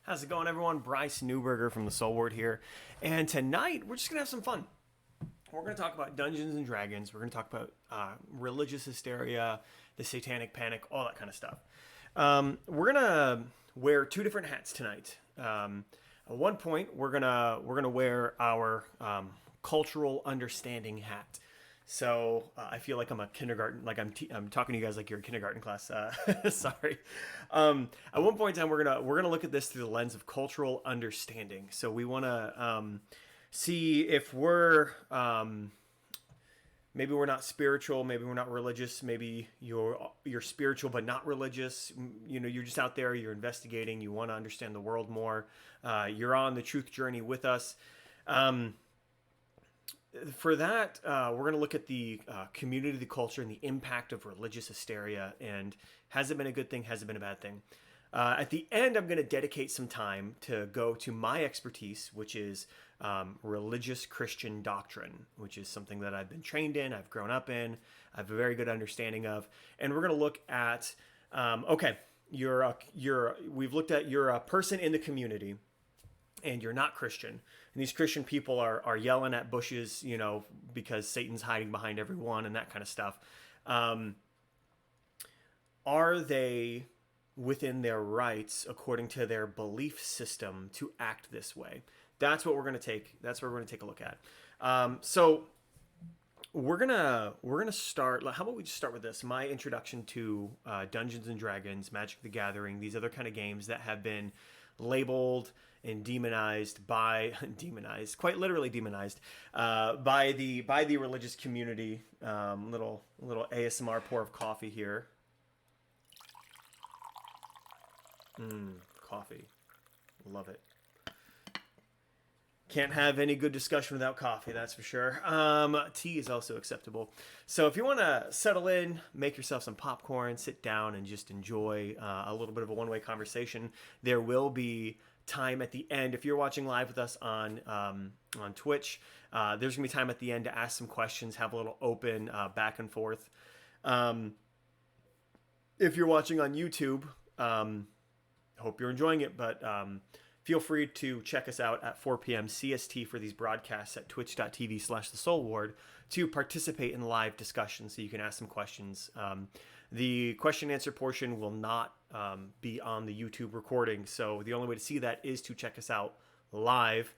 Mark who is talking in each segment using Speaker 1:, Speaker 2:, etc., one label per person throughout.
Speaker 1: How's it going, everyone? Bryce Newberger from the Soul Word here. And tonight, we're just going to have some fun. We're going to talk about Dungeons and Dragons. We're going to talk about religious hysteria, the Satanic Panic, all that kind of stuff. We're going to wear two different hats tonight. At one point, we're gonna wear our cultural understanding hat. So I feel like I'm a kindergarten, like I'm talking to you guys like you're a kindergarten class. Sorry. At one point in time, we're gonna look at this through the lens of cultural understanding. So we want to see if we're maybe we're not spiritual, maybe we're not religious, maybe you're spiritual but not religious. You know, you're just out there, you're investigating, you want to understand the world more. You're on the truth journey with us. For that, we're going to look at the community, the culture, and the impact of religious hysteria. And has it been a good thing? Has it been a bad thing? At the end, I'm going to dedicate some time to go to my expertise, which is religious Christian doctrine, which is something that I've been trained in, I've grown up in, I have a very good understanding of. And we're going to look at, we've looked at you're a person in the community, and you're not Christian. And these Christian people are yelling at bushes, you know, because Satan's hiding behind everyone and that kind of stuff. Are they within their rights according to their belief system to act this way? That's what we're going to take. That's what we're going to take a look at. So we're gonna start. How about we just start with this? My introduction to Dungeons and Dragons, Magic the Gathering, these other kind of games that have been labeled and quite literally demonized by the religious community. Little ASMR pour of coffee here. Coffee, love it. Can't have any good discussion without coffee, that's for sure. Tea is also acceptable. So if you want to settle in, make yourself some popcorn, sit down, and just enjoy a little bit of a one-way conversation. There will be time at the end. If you're watching live with us on Twitch, there's going to be time at the end to ask some questions, have a little open back and forth. If you're watching on YouTube, hope you're enjoying it, but feel free to check us out at 4 p.m. CST for these broadcasts at twitch.tv/thesoulward to participate in live discussion so you can ask some questions. The question and answer portion will not be on the YouTube recording, so the only way to see that is to check us out live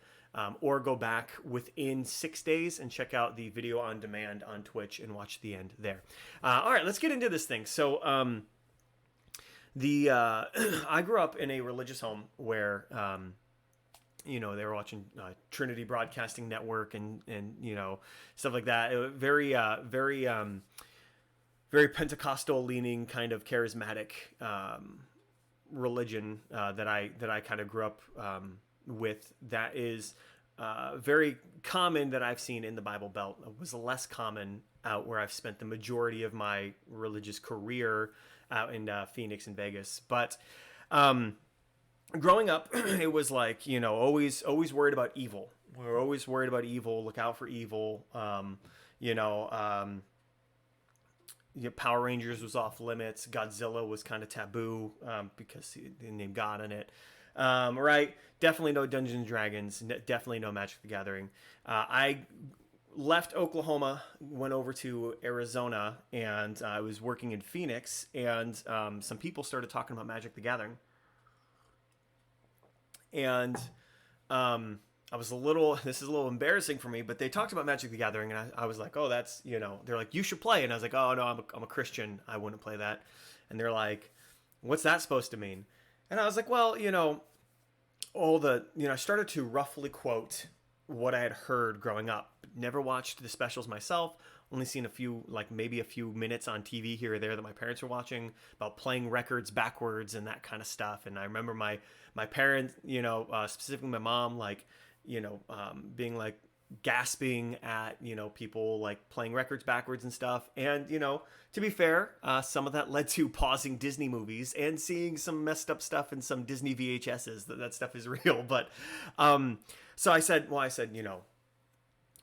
Speaker 1: or go back within 6 days and check out the video on demand on Twitch and watch the end there. All right, let's get into this thing. So I grew up in a religious home where, you know, they were watching Trinity Broadcasting Network and you know, stuff like that. It was very Pentecostal leaning kind of charismatic religion that I kind of grew up with. That is very common that I've seen in the Bible Belt. It was less common out where I've spent the majority of my religious career out in Phoenix and Vegas. But growing up, it was like, you know, always worried about evil. We were always worried about evil, look out for evil. Power Rangers was off limits. Godzilla was kind of taboo because they named God in it. Right? Definitely no Dungeons and Dragons. Definitely no Magic the Gathering. I left Oklahoma, went over to Arizona, and I was working in Phoenix, and some people started talking about Magic the Gathering. And this is a little embarrassing for me, but they talked about Magic the Gathering, and I was like, oh, that's, you know, they're like, you should play. And I was like, oh, no, I'm a Christian. I wouldn't play that. And they're like, what's that supposed to mean? And I was like, well, you know, I started to roughly quote what I had heard growing up. Never watched the specials myself. Only seen maybe a few minutes on TV here or there that my parents were watching about playing records backwards and that kind of stuff. And I remember my parents, you know, specifically my mom, like, you know, being like gasping at, you know, people like playing records backwards and stuff. And, you know, to be fair, some of that led to pausing Disney movies and seeing some messed up stuff in some Disney VHSs. That stuff is real. But so I said, you know,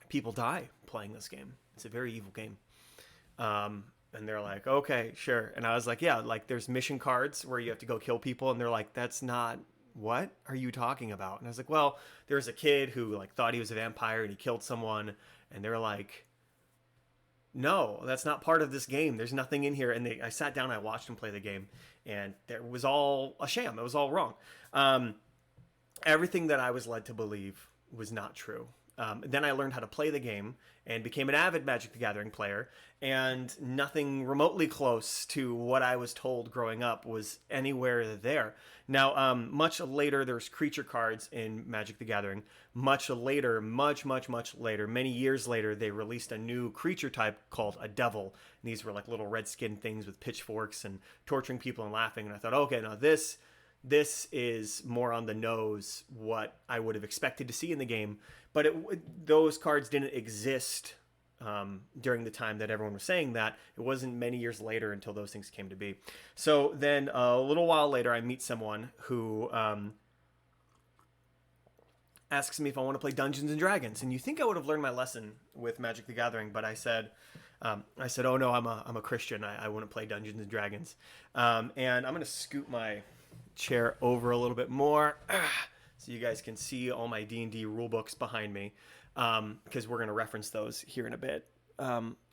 Speaker 1: people die playing this game. It's a very evil game. And they're like, okay, sure. And I was like, yeah, like there's mission cards where you have to go kill people. And they're like, that's not what are you talking about? And I was like, well, there's a kid who like thought he was a vampire and he killed someone. And they're like, no, that's not part of this game. There's nothing in here. And I sat down and I watched him play the game, and it was all a sham. It was all wrong. Everything that I was led to believe was not true. Then I learned how to play the game and became an avid Magic the Gathering player, and nothing remotely close to what I was told growing up was anywhere there. Now, much later, there's creature cards in Magic the Gathering. Much later, much later, many years later, they released a new creature type called a devil. And these were like little red skinned things with pitchforks and torturing people and laughing. And I thought, okay, now this is more on the nose what I would have expected to see in the game. But those cards didn't exist during the time that everyone was saying that. It wasn't many years later until those things came to be. So then a little while later, I meet someone who asks me if I want to play Dungeons and Dragons. And you think I would have learned my lesson with Magic the Gathering, but I said, oh no, I'm a Christian. I wouldn't play Dungeons and Dragons. And I'm going to scoot my chair over a little bit more so you guys can see all my D&D rule books behind me, because we're going to reference those here in a bit.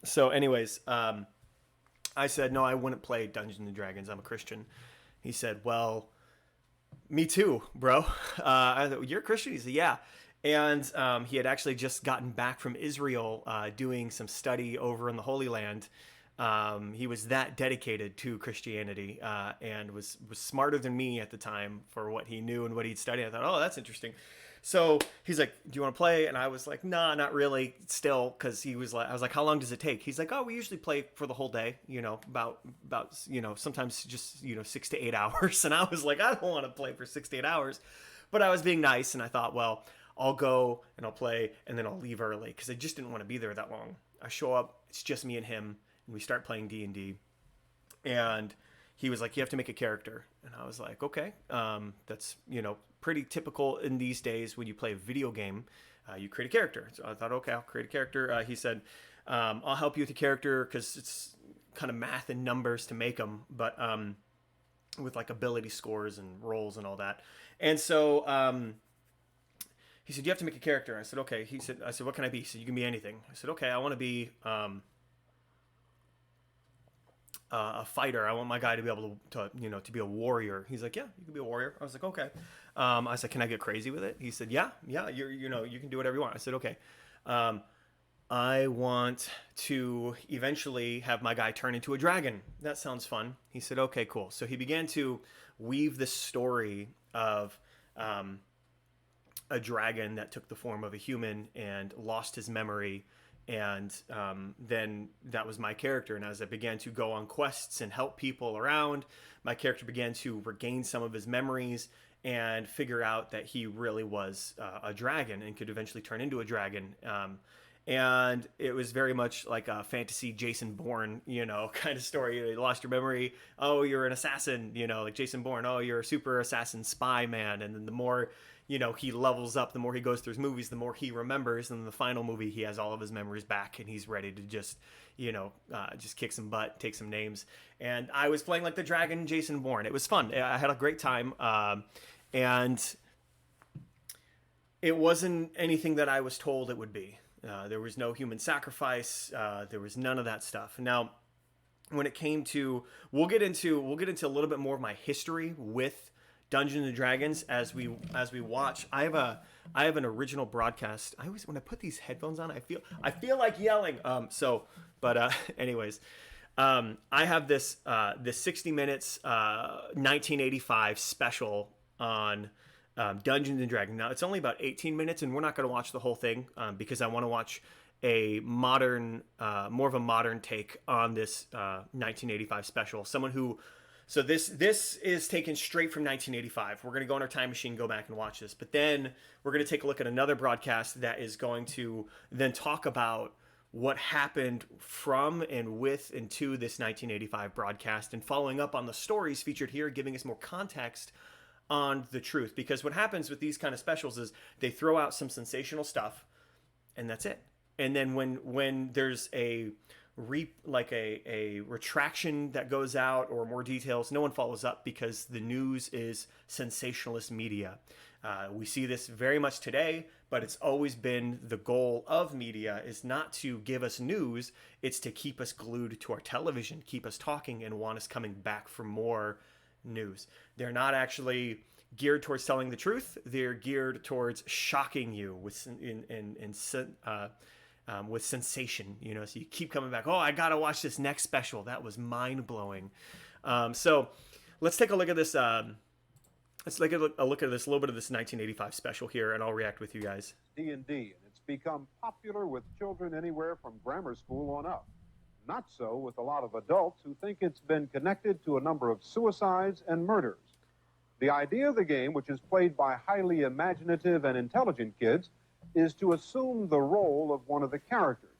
Speaker 1: So anyways, I said, no, I wouldn't play Dungeons and Dragons. I'm a Christian. He said, well, me too, bro. I thought, you're a Christian? He said, yeah. And he had actually just gotten back from Israel doing some study over in the Holy Land. He was that dedicated to Christianity and was smarter than me at the time for what he knew and what he'd studied. I thought, oh, that's interesting. So he's like, do you want to play? And I was like, nah, not really still. Cause he was like, I was like, how long does it take? He's like, oh, we usually play for the whole day, about, sometimes just, 6 to 8 hours. And I was like, I don't want to play for 6 to 8 hours, but I was being nice. And I thought, well, I'll go and I'll play and then I'll leave early. Cause I just didn't want to be there that long. I show up, it's just me and him. And we start playing D&D, and he was like, you have to make a character. And I was like, okay, that's, pretty typical in these days. When you play a video game, you create a character. So I thought, okay, I'll create a character. He said, I'll help you with the character, because it's kind of math and numbers to make them, but with like ability scores and rolls and all that. And so he said, you have to make a character. I said, okay. I said, what can I be? He said, you can be anything. I said, okay, I want to be a fighter. I want my guy to be able to be a warrior. He's like, yeah, you can be a warrior. I was like, okay. I said, can I get crazy with it? He said, yeah, you can do whatever you want. I said, okay. I want to eventually have my guy turn into a dragon. That sounds fun. He said, okay, cool. So he began to weave this story of a dragon that took the form of a human and lost his memory. And then that was my character. And as I began to go on quests and help people around, my character began to regain some of his memories and figure out that he really was a dragon and could eventually turn into a dragon. And it was very much like a fantasy Jason Bourne, kind of story. You lost your memory. Oh, you're an assassin, like Jason Bourne. Oh, you're a super assassin spy man. And then the more he levels up, the more he goes through his movies, the more he remembers. And in the final movie, he has all of his memories back and he's ready to just, just kick some butt, take some names. And I was playing like the dragon Jason Bourne. It was fun. I had a great time. And it wasn't anything that I was told it would be. There was no human sacrifice. There was none of that stuff. Now, when it came to, we'll get into a little bit more of my history with Dungeons and Dragons as we watch. I have an original broadcast. I always, when I put these headphones on, I feel like yelling. Anyways, I have this 60 minutes 1985 special on Dungeons and Dragons. Now it's only about 18 minutes, and we're not going to watch the whole thing because I want to watch a modern, more of a modern take on this 1985 special. Someone who. So this is taken straight from 1985. We're going to go on our time machine, go back and watch this. But then we're going to take a look at another broadcast that is going to then talk about what happened from and with and to this 1985 broadcast, and following up on the stories featured here, giving us more context on the truth. Because what happens with these kind of specials is they throw out some sensational stuff, and that's it. And then when there's a like a retraction that goes out or more details. No one follows up because the news is sensationalist media. We see this very much today, but it's always been the goal of media is not to give us news, it's to keep us glued to our television, keep us talking, and want us coming back for more news. They're not actually geared towards telling the truth. They're geared towards shocking you with with sensation. So you keep coming back. Oh, I gotta watch this next special. That was mind blowing. So let's take a look at this. Let's take a look at this, a little bit of this 1985 special here, and I'll react with you guys.
Speaker 2: D&D, and it's become popular with children anywhere from grammar school on up. Not so with a lot of adults who think it's been connected to a number of suicides and murders. The idea of the game, which is played by highly imaginative and intelligent kids, is to assume the role of one of the characters.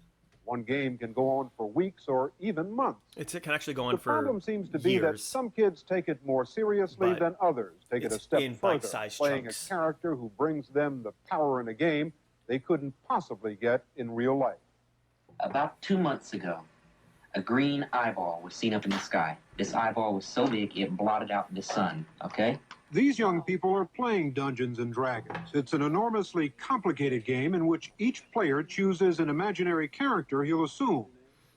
Speaker 2: One game can go on for weeks or even months.
Speaker 1: It can actually go on for
Speaker 2: years. The problem seems to be that some kids take it more seriously than others. Take it a step further, playing a character who brings them the power in a game they couldn't possibly get in real life.
Speaker 3: About 2 months ago, a green eyeball was seen up in the sky. This eyeball was so big it blotted out the sun, okay?
Speaker 2: These young people are playing Dungeons and Dragons. It's an enormously complicated game in which each player chooses an imaginary character he'll assume.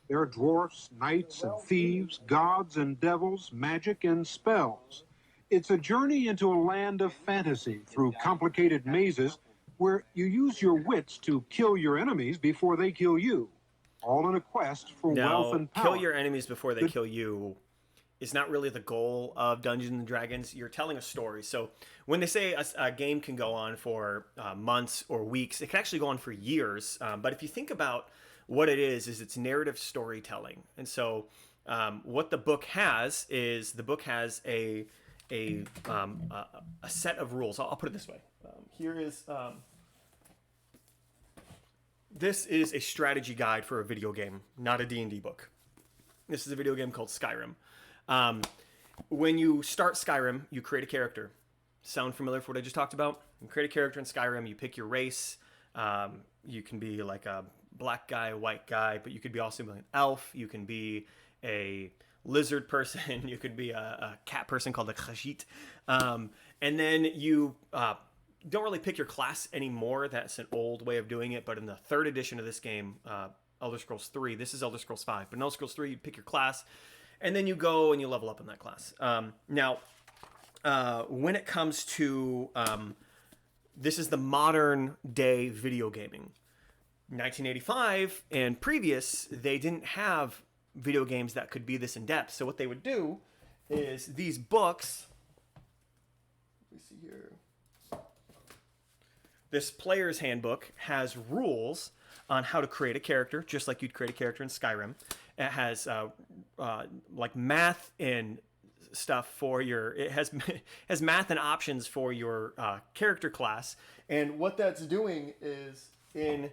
Speaker 2: There are dwarfs, knights and thieves, gods and devils, magic and spells. It's a journey into a land of fantasy through complicated mazes where you use your wits to kill your enemies before they kill you. All in a quest for wealth and power.
Speaker 1: Kill your enemies before they kill you is not really the goal of Dungeons and Dragons. You're telling a story. So when they say a game can go on for months or weeks, it can actually go on for years. But if you think about what it is it's narrative storytelling. And so what the book has is a set of rules. I'll put it this way. Here is this is a strategy guide for a video game, not a D&D book. This is a video game called Skyrim. When you start Skyrim, you create a character. Sound familiar for what I just talked about? You create a character in Skyrim, you pick your race. You can be like a black guy, white guy, but you could be also an elf. You can be a lizard person. You could be a cat person called a Khajit. And then you don't really pick your class anymore. That's an old way of doing it. But in the third edition of this game, Elder Scrolls 3, this is Elder Scrolls 5, but in Elder Scrolls 3, you pick your class, and then you go and you level up in that class. Now, when it comes to, this is the modern day video gaming. 1985 and previous, they didn't have video games that could be this in depth. So what they would do is these books, let me see here. This player's handbook has rules on how to create a character, just like you'd create a character in Skyrim. It has like math and stuff for your. It has math and options for your character class. And what that's doing is in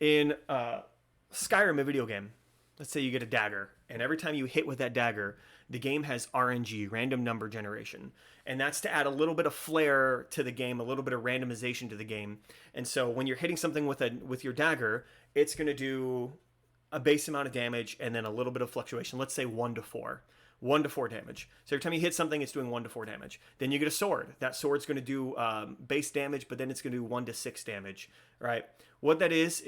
Speaker 1: Skyrim, a video game. Let's say you get a dagger, and every time you hit with that dagger, the game has RNG, random number generation. And that's to add a little bit of flair to the game, a little bit of randomization to the game. And so when you're hitting something with your dagger, it's going to do a base amount of damage and then a little bit of fluctuation. Let's say 1 to 4. 1 to 4 damage. So every time you hit something, it's doing 1 to 4 damage. Then you get a sword. That sword's going to do base damage, but then it's going to do 1 to 6 damage, right? What that is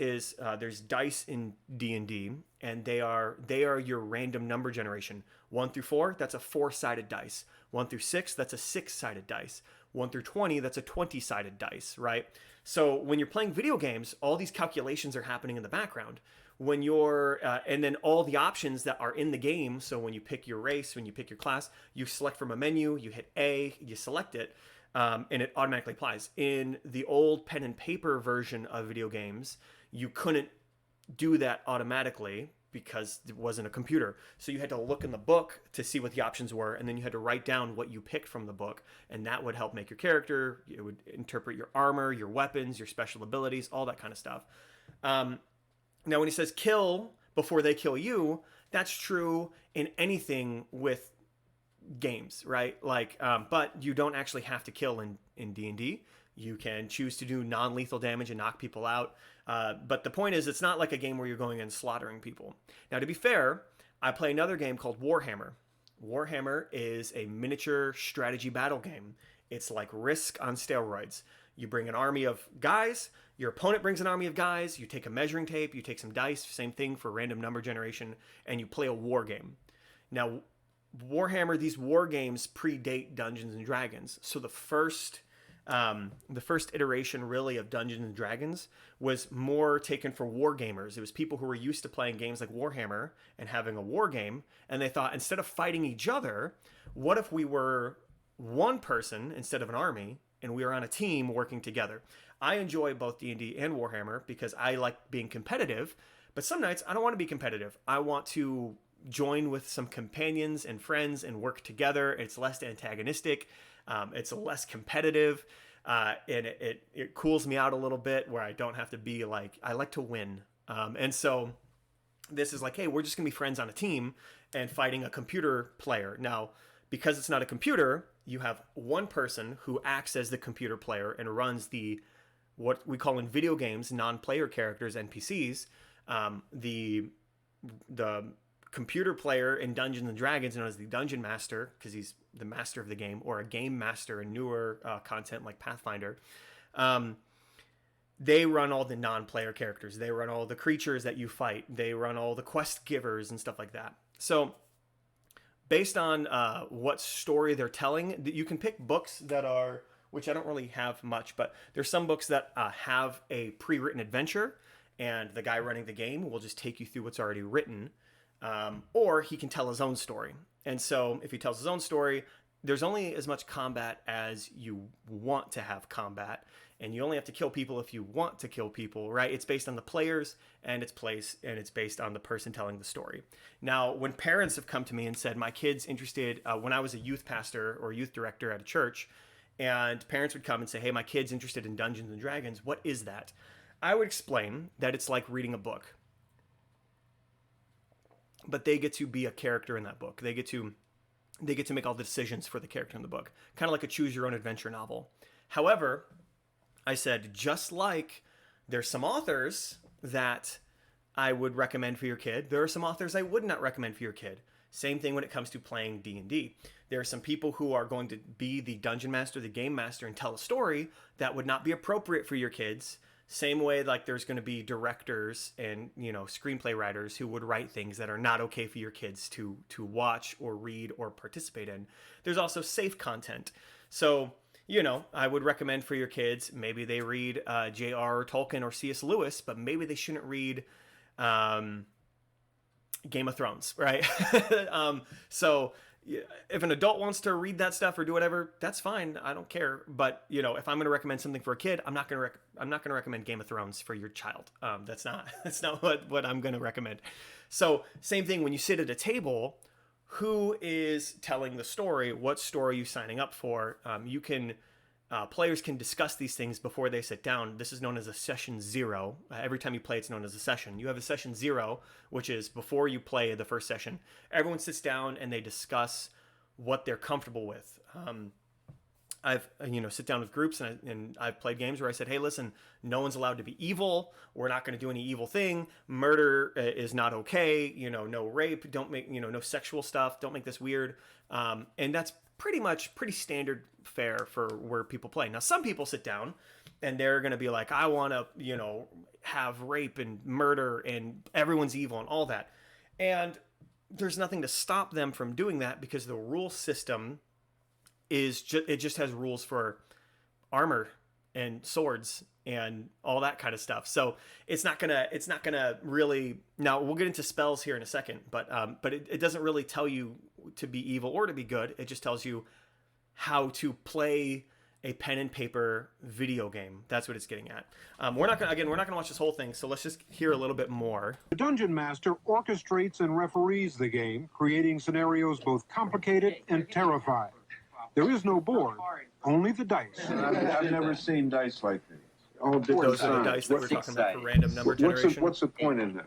Speaker 1: there's dice in D&D, and they are your random number generation. 1 through 4, that's a 4-sided dice. 1 through 6, that's a 6-sided dice. 1 through 20, that's a 20-sided dice, right? So when you're playing video games, all these calculations are happening in the background. When you're, and then all the options that are in the game. So when you pick your race, when you pick your class, you select from a menu, you hit A, you select it, and it automatically applies. In the old pen and paper version of video games, you couldn't do that automatically because it wasn't a computer. So you had to look in the book to see what the options were, and then you had to write down what you picked from the book, and that would help make your character. It would interpret your armor, your weapons, your special abilities, all that kind of stuff. Now, when he says kill before they kill you, that's true in anything with games, right? Like, but you don't actually have to kill in D&D. You can choose to do non-lethal damage and knock people out. But the point is, it's not like a game where you're going and slaughtering people. Now, to be fair, I play another game called Warhammer. Warhammer is a miniature strategy battle game. It's like Risk on steroids. You bring an army of guys, your opponent brings an army of guys, you take a measuring tape, you take some dice, same thing for random number generation, and you play a war game. Now, Warhammer, these war games predate Dungeons and Dragons. So the first iteration really of Dungeons and Dragons was more taken for war gamers. It was people who were used to playing games like Warhammer and having a war game, and they thought, instead of fighting each other, what if we were one person instead of an army, and we were on a team working together? I enjoy both D&D and Warhammer because I like being competitive, but some nights I don't want to be competitive. I want to join with some companions and friends and work together. It's less antagonistic. It's less competitive. And it cools me out a little bit, where I don't have to be like, I like to win. And so this is like, hey, we're just gonna be friends on a team and fighting a computer player. Now, because it's not a computer, you have one person who acts as the computer player and runs what we call in video games non-player characters, NPCs. The computer player in Dungeons and Dragons, known as the Dungeon Master, because he's the master of the game, or a game master in newer content like Pathfinder. They run all the non-player characters. They run all the creatures that you fight. They run all the quest givers and stuff like that. So based on what story they're telling, you can pick books that are, which I don't really have much, but there's some books that have a pre-written adventure, and the guy running the game will just take you through what's already written. Or he can tell his own story. And so if he tells his own story, there's only as much combat as you want to have combat. And you only have to kill people if you want to kill people, right? It's based on the players and its place, and it's based on the person telling the story. Now, when parents have come to me and said, my kid's interested, when I was a youth pastor or youth director at a church, and parents would come and say, hey, my kid's interested in Dungeons and Dragons, what is that? I would explain that it's like reading a book. But they get to be a character in that book. They get to make all the decisions for the character in the book, kind of like a choose your own adventure novel. However, I said, just like there's some authors that I would recommend for your kid, there are some authors I would not recommend for your kid. Same thing when it comes to playing D&D. There are some people who are going to be the dungeon master, the game master, and tell a story that would not be appropriate for your kids. Same way, like there's going to be directors and, screenplay writers who would write things that are not okay for your kids to watch or read or participate in. There's also safe content. So, I would recommend for your kids, maybe they read J.R. Tolkien or C.S. Lewis, but maybe they shouldn't read Game of Thrones, right? So if an adult wants to read that stuff or do whatever, that's fine. I don't care. But if I'm going to recommend something for a kid, I'm not going to recommend Game of Thrones for your child. That's not what I'm going to recommend. So same thing when you sit at a table. Who is telling the story? What story are you signing up for? Players can discuss these things before they sit down. This is known as a session 0. Every time you play, it's known as a session. You have a session 0, which is before you play the first session. Everyone sits down and they discuss what they're comfortable with. I've sit down with groups and I've played games where I said, hey, listen, no one's allowed to be evil. We're not going to do any evil thing. Murder is not okay. No rape. Don't make no sexual stuff. Don't make this weird. And that's pretty standard fare for where people play. Now, some people sit down and they're going to be like, I want to have rape and murder and everyone's evil and all that. And there's nothing to stop them from doing that because the rule system it just has rules for armor and swords and all that kind of stuff. So it's not gonna really. Now we'll get into spells here in a second, but it doesn't really tell you to be evil or to be good. It just tells you how to play a pen and paper video game. That's what it's getting at. We're not gonna watch this whole thing. So let's just hear a little bit more.
Speaker 2: The Dungeon Master orchestrates and referees the game, creating scenarios both complicated and terrifying. There is no board, only the dice.
Speaker 4: I've never seen dice like these. All different
Speaker 1: Those are the
Speaker 4: sizes.
Speaker 1: dice that we're talking about for random number generation.
Speaker 4: What's the point in that?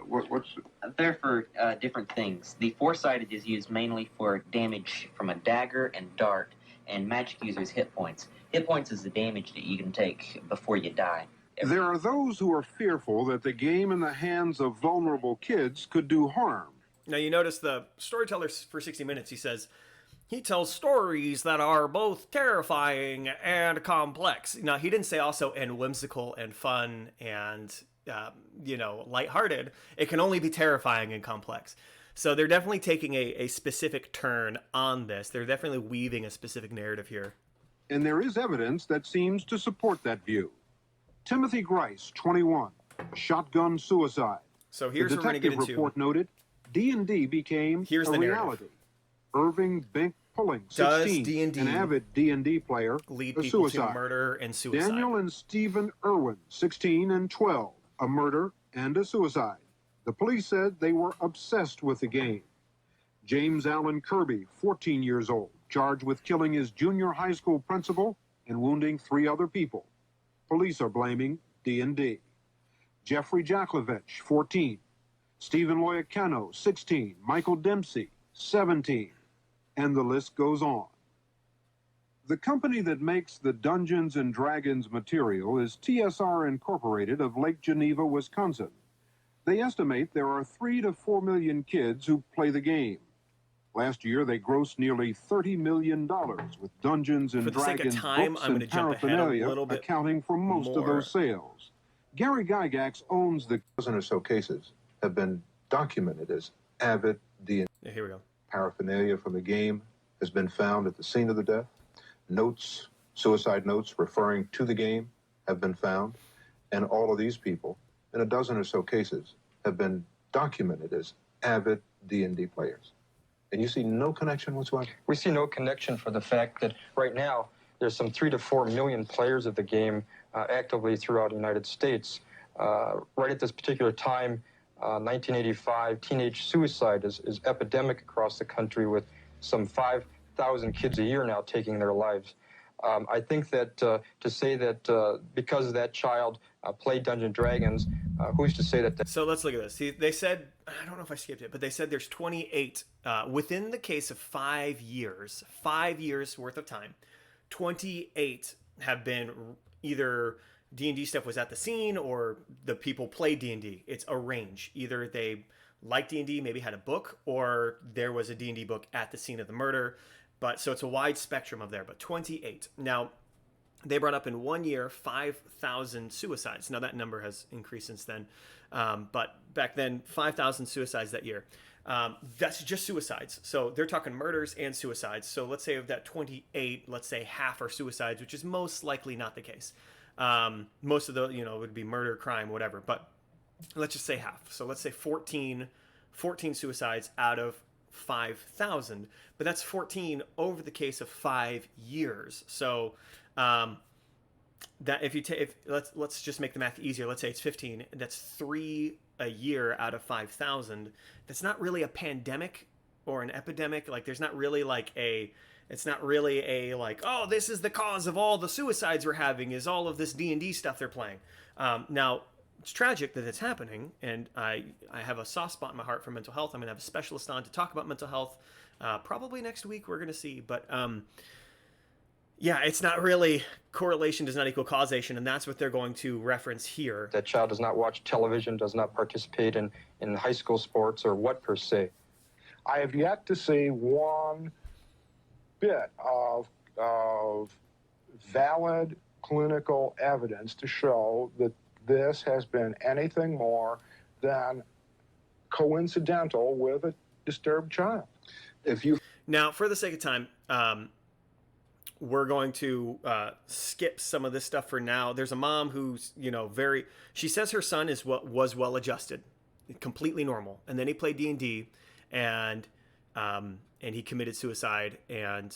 Speaker 3: They're for different things. The four-sided is used mainly for damage from a dagger and dart, and magic users' hit points. Hit points is the damage that you can take before you die.
Speaker 2: There are those who are fearful that the game in the hands of vulnerable kids could do harm.
Speaker 1: Now, you notice the storyteller for 60 Minutes, he says, he tells stories that are both terrifying and complex. Now, he didn't say also and whimsical and fun and, lighthearted. It can only be terrifying and complex. So they're definitely taking a specific turn on this. They're definitely weaving a specific narrative here.
Speaker 2: And there is evidence that seems to support that view. Timothy Grice, 21, a shotgun suicide.
Speaker 1: So here's
Speaker 2: the
Speaker 1: what we're going to
Speaker 2: detective
Speaker 1: get into.
Speaker 2: report noted D&D became
Speaker 1: Here's
Speaker 2: a
Speaker 1: the narrative.
Speaker 2: reality. Irving Bink Pulling,
Speaker 1: Does
Speaker 2: 16,
Speaker 1: D&D
Speaker 2: an avid D&D player,
Speaker 1: lead
Speaker 2: a
Speaker 1: people
Speaker 2: suicide.
Speaker 1: to murder and suicide?
Speaker 2: Daniel and Stephen Irwin, 16 and 12, a murder and a suicide. The police said they were obsessed with the game. James Allen Kirby, 14 years old, charged with killing his junior high school principal and wounding 3 other people. Police are blaming D&D. Jeffrey Jaklovich, 14. Stephen Loyacano, 16. Michael Dempsey, 17. And the list goes on. The company that makes the Dungeons and Dragons material is TSR Incorporated of Lake Geneva, Wisconsin. They estimate there are 3 to 4 million kids who play the game. Last year, they grossed nearly $30 million with Dungeons and
Speaker 1: For the sake of
Speaker 2: Dragons
Speaker 1: time,
Speaker 2: books
Speaker 1: I'm
Speaker 2: and
Speaker 1: gonna jump ahead a
Speaker 2: paraphernalia,
Speaker 1: little bit
Speaker 2: accounting for most of
Speaker 1: more.
Speaker 2: those sales. Gary Gygax owns the
Speaker 5: Dozen or so cases have been documented as avid D&D
Speaker 1: Yeah, here we go.
Speaker 5: paraphernalia from the game has been found at the scene of the death. Notes, suicide notes referring to the game have been found. And all of these people, in a dozen or so cases, have been documented as avid D&D players. And you see no connection whatsoever?
Speaker 6: We see no connection for the fact that right now there's some 3 to 4 million players of the game actively throughout the United States. Right at this particular time, 1985, teenage suicide is epidemic across the country with some 5,000 kids a year now taking their lives. I think that to say that because that child played Dungeons & Dragons, who's to say that...
Speaker 1: So let's look at this. See, they said, I don't know if I skipped it, but they said there's 28, within the case of 5 years worth of time, 28 have been either D&D stuff was at the scene or the people played D&D. It's a range. Either they liked D&D, maybe had a book, or there was a D&D book at the scene of the murder. But so it's a wide spectrum of there, but 28. Now, they brought up in 1 year 5,000 suicides. Now that number has increased since then, but back then 5,000 suicides that year. That's just suicides. So they're talking murders and suicides. So let's say of that 28, let's say half are suicides, which is most likely not the case. Most of the would be murder, crime, whatever. But let's just say half. So let's say 14 suicides out of 5,000. But that's 14 over the case of 5 years. So that if let's just make the math easier. Let's say it's 15. That's 3 a year out of 5,000. That's not really a pandemic or an epidemic. Like there's not really it's not really a like, oh, this is the cause of all the suicides we're having is all of this D&D stuff they're playing. Now it's tragic that it's happening, and I have a soft spot in my heart for mental health. I'm gonna have a specialist on to talk about mental health. Probably next week we're gonna see, but yeah, it's not really correlation does not equal causation, and that's what they're going to reference here.
Speaker 6: That child does not watch television, does not participate in high school sports or what per se.
Speaker 7: I have yet to see one bit of valid clinical evidence to show that this has been anything more than coincidental with a disturbed child.
Speaker 1: Now, for the sake of time, we're going to skip some of this stuff for now. There's a mom who's, she says her son was well adjusted, completely normal, and then he played D&D, and he committed suicide, and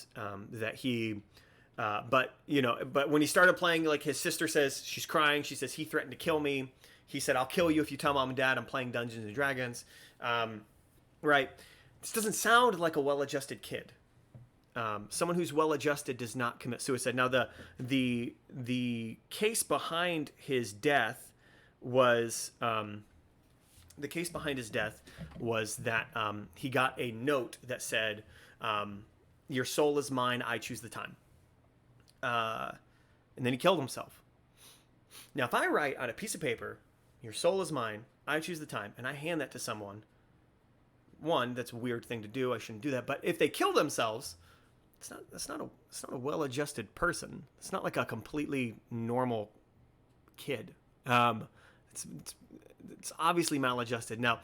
Speaker 1: that he. But when he started playing, like his sister says, she's crying. She says he threatened to kill me. He said, "I'll kill you if you tell mom and dad I'm playing Dungeons and Dragons." Right? This doesn't sound like a well-adjusted kid. Someone who's well-adjusted does not commit suicide. Now, the case behind his death was that he got a note that said, your soul is mine, I choose the time. And then he killed himself. Now, if I write on a piece of paper, your soul is mine, I choose the time, and I hand that to someone, one, that's a weird thing to do. I shouldn't do that. But if they kill themselves, it's not a well-adjusted person. It's not like a completely normal kid. It's obviously maladjusted. Now,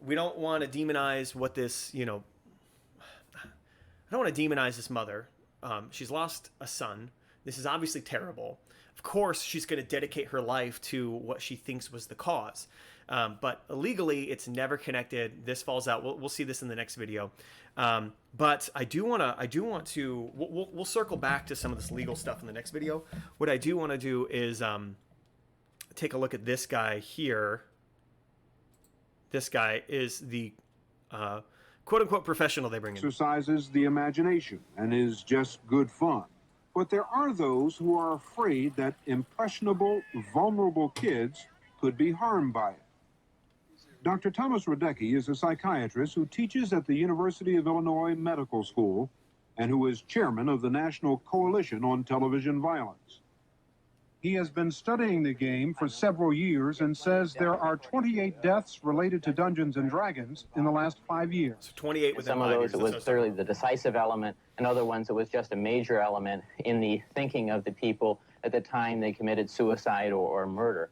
Speaker 1: we don't want to demonize what this, I don't want to demonize this mother. She's lost a son. This is obviously terrible. Of course, she's going to dedicate her life to what she thinks was the cause. But illegally, it's never connected. This falls out. We'll see this in the next video. But I do want to. We'll circle back to some of this legal stuff in the next video. What I do want to do is take a look at this guy here. This guy is the quote-unquote professional they bring in.
Speaker 2: Exercises the imagination and is just good fun. But there are those who are afraid that impressionable, vulnerable kids could be harmed by it. Dr. Thomas Radecki is a psychiatrist who teaches at the University of Illinois Medical School and who is chairman of the National Coalition on Television Violence. He has been studying the game for several years and says there are 28 deaths related to Dungeons and Dragons in the last 5 years.
Speaker 1: So 28 within
Speaker 8: Some of
Speaker 1: 5
Speaker 8: those,
Speaker 1: years.
Speaker 8: it was clearly the decisive element, and other ones, it was just a major element in the thinking of the people at the time they committed suicide or murder.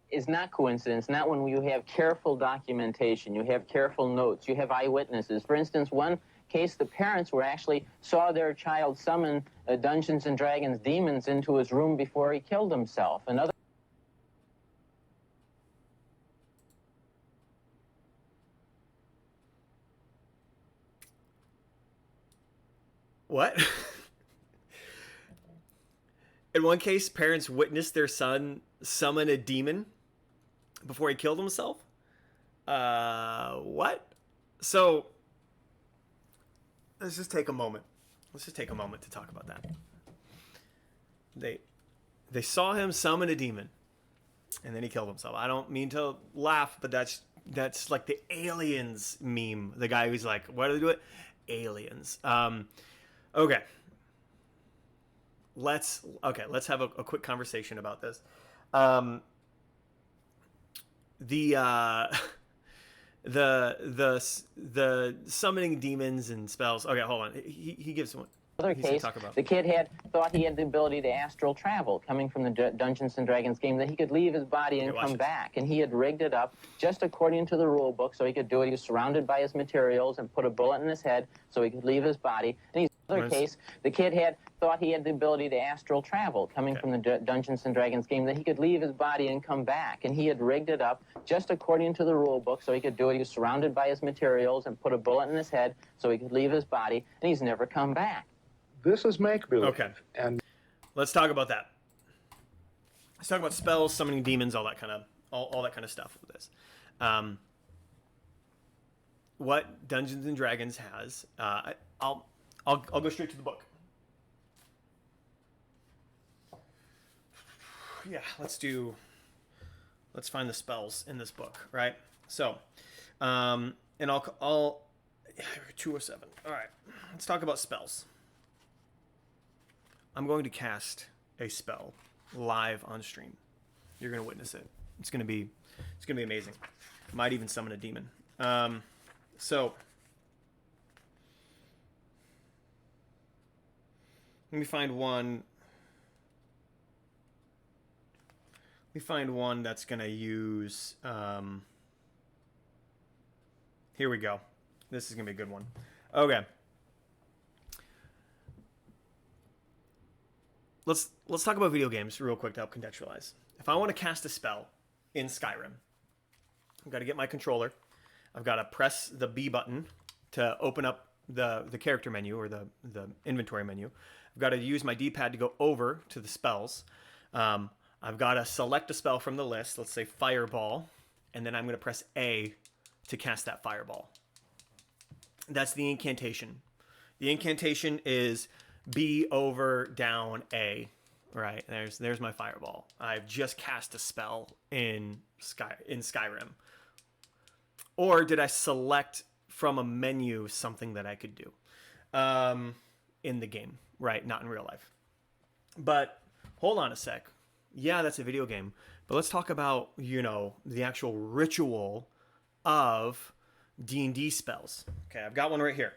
Speaker 8: It's not coincidence, not when you have careful documentation, you have careful notes, you have eyewitnesses. For instance, one case, the parents saw their child summon Dungeons and Dragons demons into his room before he killed himself. Another.
Speaker 1: What? In one case, parents witnessed their son summon a demon before he killed himself? What? So, let's just take a moment. Let's just take a moment to talk about that. They saw him summon a demon, and then he killed himself. I don't mean to laugh, but that's like the aliens meme. The guy who's like, "Why do they do it?" Aliens. Okay. Let's have a quick conversation about this. The summoning demons and spells. Okay, hold on. He gives one.
Speaker 8: Other case, the kid thought he had the ability to astral travel, coming from the Dungeons and Dragons game, that he could leave his body and come back. And he had rigged it up just according to the rule book, so he could do it. He was surrounded by his materials and put a bullet in his head so he could leave his body. And he's other case, the kid thought he had the ability to astral travel, coming from the Dungeons and Dragons game, that he could leave his body and come back. And he had rigged it up just according to the rule book so he could do it. He was surrounded by his materials and put a bullet in his head so he could leave his body. And he's never come back.
Speaker 7: This is make-believe.
Speaker 1: Okay.
Speaker 7: And
Speaker 1: let's talk about that. Let's talk about spells, summoning demons, all that kind of stuff with this. What Dungeons and Dragons has, I'll go straight to the book. Yeah, let's find the spells in this book, right? So, and I'll 207. All right, let's talk about spells. I'm going to cast a spell live on stream. You're going to witness it. It's going to be amazing. Might even summon a demon. So let me find one. That's going to use. Here we go. This is going to be a good one. Okay. Let's talk about video games real quick to help contextualize. If I want to cast a spell in Skyrim, I've got to get my controller. I've got to press the B button to open up the character menu or the inventory menu. I've got to use my D-pad to go over to the spells. I've got to select a spell from the list, let's say Fireball, and then I'm going to press A to cast that Fireball. That's the incantation. The incantation is B over down A, right? There's my Fireball. I've just cast a spell in Skyrim. Or did I select from a menu something that I could do? in the game, right? Not in real life. But hold on a sec. Yeah, that's a video game. But let's talk about, the actual ritual of D&D spells. Okay, I've got one right here.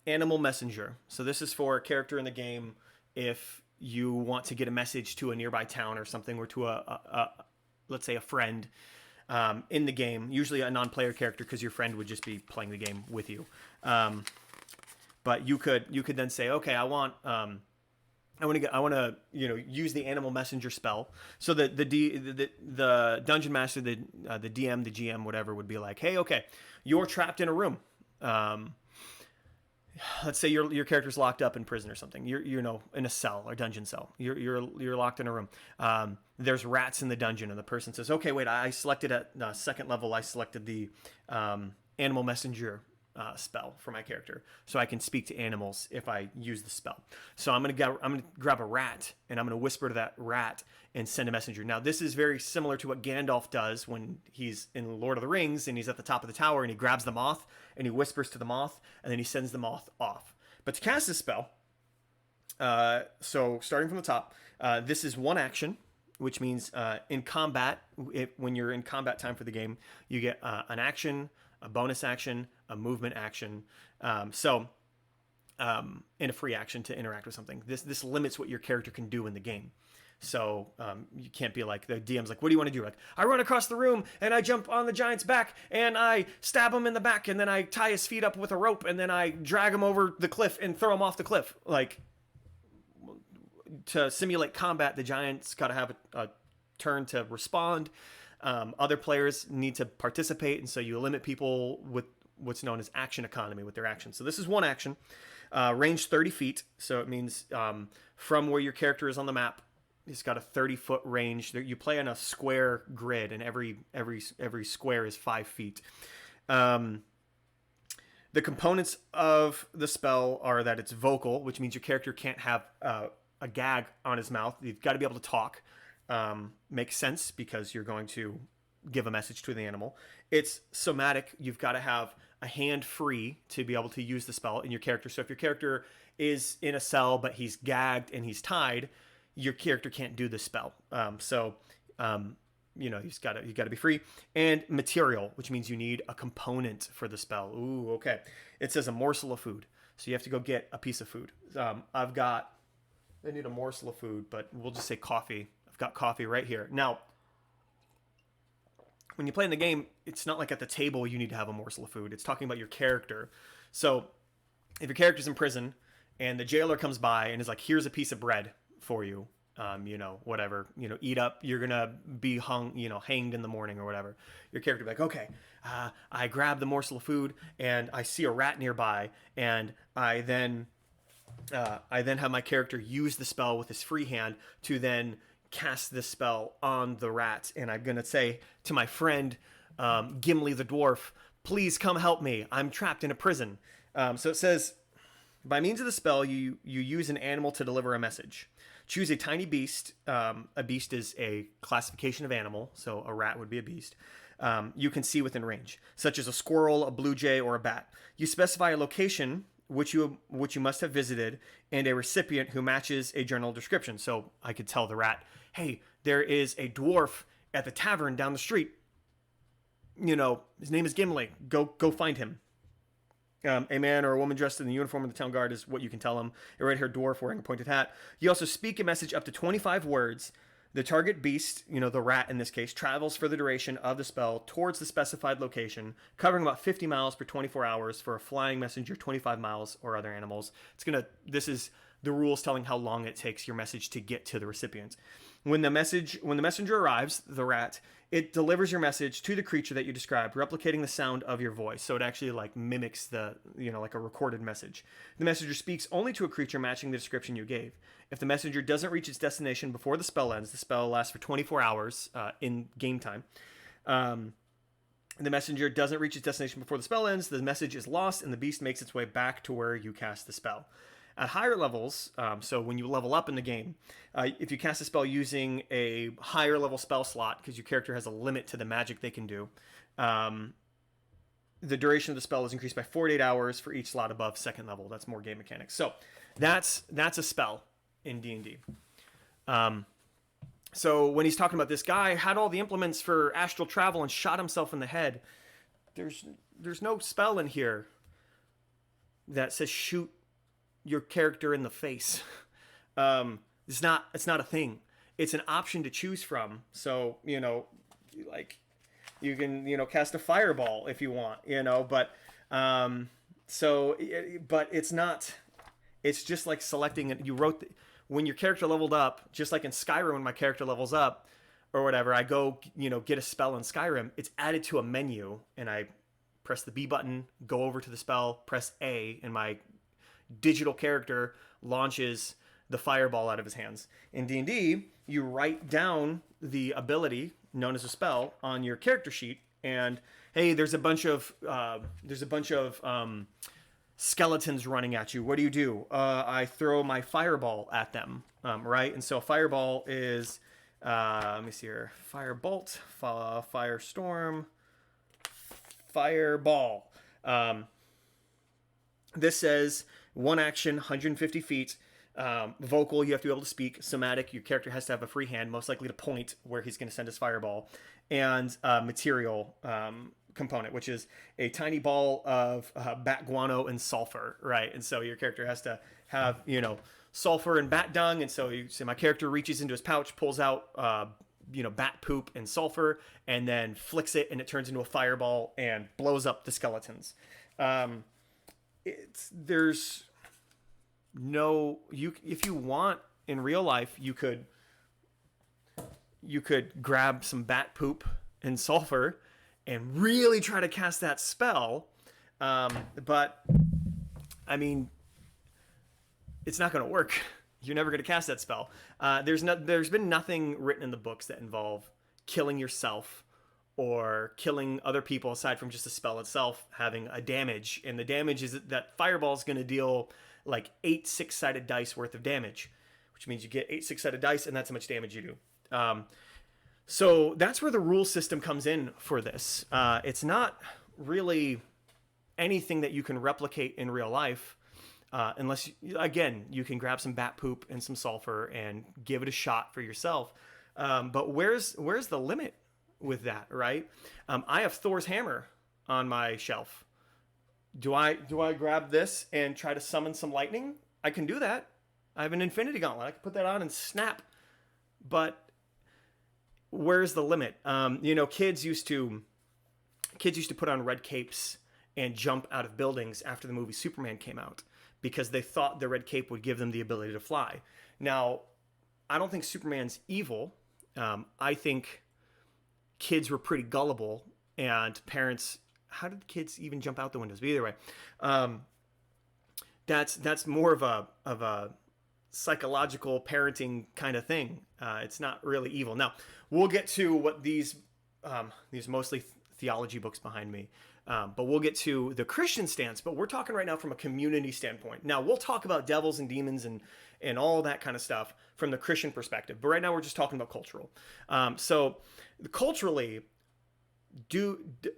Speaker 1: Animal Messenger. So this is for a character in the game if you want to get a message to a nearby town or something, or to let's say a friend in the game, usually a non-player character, because your friend would just be playing the game with you. But you could then say, okay, I want to use the Animal Messenger spell. So the dungeon master, the DM, the GM, whatever, would be like, hey, okay, you're trapped in a room. Let's say your character's locked up in prison or something. You're in a cell or dungeon cell. You're locked in a room. There's rats in the dungeon, and the person says, okay, wait, I selected at second level. I selected the Animal Messenger spell for my character, so I can speak to animals if I use the spell. So I'm gonna grab a rat, and I'm gonna whisper to that rat and send a messenger. Now this is very similar to what Gandalf does when he's in Lord of the Rings and he's at the top of the tower and he grabs the moth and he whispers to the moth and then he sends the moth off. But to cast this spell, so starting from the top, this is one action, which means in combat, when you're in combat time for the game, you get an action, a bonus action, a movement action, and a free action to interact with something. This limits what your character can do in the game. So you can't be like, the DM's like, what do you want to do? Like, I run across the room and I jump on the giant's back and I stab him in the back and then I tie his feet up with a rope and then I drag him over the cliff and throw him off the cliff. Like, to simulate combat, the giant's got to have a turn to respond. Other players need to participate, and so you limit people with what's known as action economy with their actions. So this is one action, range 30 feet. So it means from where your character is on the map, it's got a 30-foot range. You play on a square grid, and every square is 5 feet. The components of the spell are that it's vocal, which means your character can't have a gag on his mouth. You've got to be able to talk. Makes sense because you're going to give a message to the animal. It's somatic. You've got to have a hand free to be able to use the spell in your character. So if your character is in a cell but he's gagged and he's tied, your character can't do the spell. You've got to be free. And material, which means you need a component for the spell. Ooh, okay. It says a morsel of food, so you have to go get a piece of food. I need a morsel of food, but we'll just say coffee. I've got coffee right here. Now, when you play in the game, it's not like at the table you need to have a morsel of food. It's talking about your character. So if your character's in prison and the jailer comes by and is like, here's a piece of bread for you, whatever, eat up, you're going to be hanged in the morning or whatever. Your character will be like, okay, I grab the morsel of food and I see a rat nearby, and I then have my character use the spell with his free hand to then cast this spell on the rat, and I'm gonna say to my friend Gimli the dwarf, please come help me, I'm trapped in a prison. So it says, by means of the spell, you use an animal to deliver a message. Choose a tiny beast. A beast is a classification of animal, so a rat would be a beast. You can see within range, such as a squirrel, a blue jay, or a bat. You specify a location which you must have visited, and a recipient who matches a general description. So I could tell the rat, hey, there is a dwarf at the tavern down the street. His name is Gimli. Go find him. A man or a woman dressed in the uniform of the town guard is what you can tell him. A red-haired dwarf wearing a pointed hat. You also speak a message up to 25 words. The target beast, the rat in this case, travels for the duration of the spell towards the specified location, covering about 50 miles per 24 hours for a flying messenger, 25 miles or other animals. This is the rules telling how long it takes your message to get to the recipient. When the messenger arrives, the rat, it delivers your message to the creature that you described, replicating the sound of your voice. So it actually mimics like a recorded message. The messenger speaks only to a creature matching the description you gave. If the messenger doesn't reach its destination before the spell ends, the spell lasts for 24 hours in game time. The messenger doesn't reach its destination before the spell ends, the message is lost and the beast makes its way back to where you cast the spell. At higher levels, so when you level up in the game, if you cast a spell using a higher level spell slot, because your character has a limit to the magic they can do, the duration of the spell is increased by 48 hours for each slot above second level. That's more game mechanics. So that's a spell in D&D. So when he's talking about this guy had all the implements for astral travel and shot himself in the head, there's no spell in here that says shoot your character in the face. It's not a thing. It's an option to choose from. So, like you can, cast a fireball if you want, but it's not, it's just like selecting it. You wrote when your character leveled up, just like in Skyrim, when my character levels up or whatever, I go, get a spell in Skyrim. It's added to a menu, and I press the B button, go over to the spell, press A, and my digital character launches the fireball out of his hands. In D&D, you write down the ability known as a spell on your character sheet, and hey, there's a bunch of skeletons running at you. What do? I throw my fireball at them, right? And so fireball is, let me see here, firebolt, firestorm, fireball. This says one action, 150 feet. Vocal, you have to be able to speak. Somatic, your character has to have a free hand, most likely to point where he's going to send his fireball. And material component, which is a tiny ball of bat guano and sulfur, right? And so your character has to have, sulfur and bat dung. And so my character reaches into his pouch, pulls out, bat poop and sulfur, and then flicks it, and it turns into a fireball and blows up the skeletons. There's no, if you want in real life, you could grab some bat poop and sulfur and really try to cast that spell. But I mean, it's not going to work. You're never going to cast that spell. There's been nothing written in the books that involve killing yourself or killing other people aside from just the spell itself having a damage. And the damage is that fireball is going to deal like 8 6-sided dice worth of damage, which means you get 8 6-sided dice, and that's how much damage you do. So that's where the rule system comes in for this. It's not really anything that you can replicate in real life, unless, again, you can grab some bat poop and some sulfur and give it a shot for yourself. But where's the limit with that, right? I have Thor's hammer on my shelf. Do I grab this and try to summon some lightning? I can do that. I have an infinity gauntlet. I can put that on and snap. But where's the limit? Kids used to put on red capes and jump out of buildings after the movie Superman came out because they thought the red cape would give them the ability to fly. Now, I don't think Superman's evil. I think kids were pretty gullible, and parents, how did kids even jump out the windows? But either way, that's more of a psychological parenting kind of thing. It's not really evil. Now we'll get to what these mostly theology books behind me, but we'll get to the Christian stance. But we're talking right now from a community standpoint. Now we'll talk about devils and demons and all that kind of stuff from the Christian perspective. But right now we're just talking about cultural. So culturally,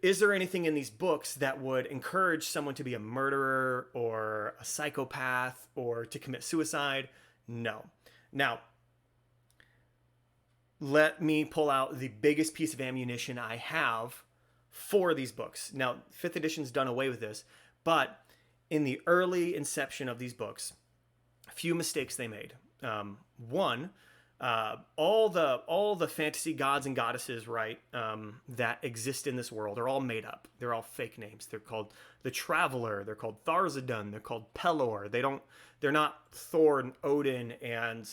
Speaker 1: is there anything in these books that would encourage someone to be a murderer or a psychopath or to commit suicide? No. Now, let me pull out the biggest piece of ammunition I have for these books. Now, 5th edition's done away with this, but in the early inception of these books, a few mistakes they made. One, all the fantasy gods and goddesses, right, that exist in this world are all made up. They're all fake names. They're called the Traveler. They're called Tharzadun. They're called Pelor. They're not Thor and Odin and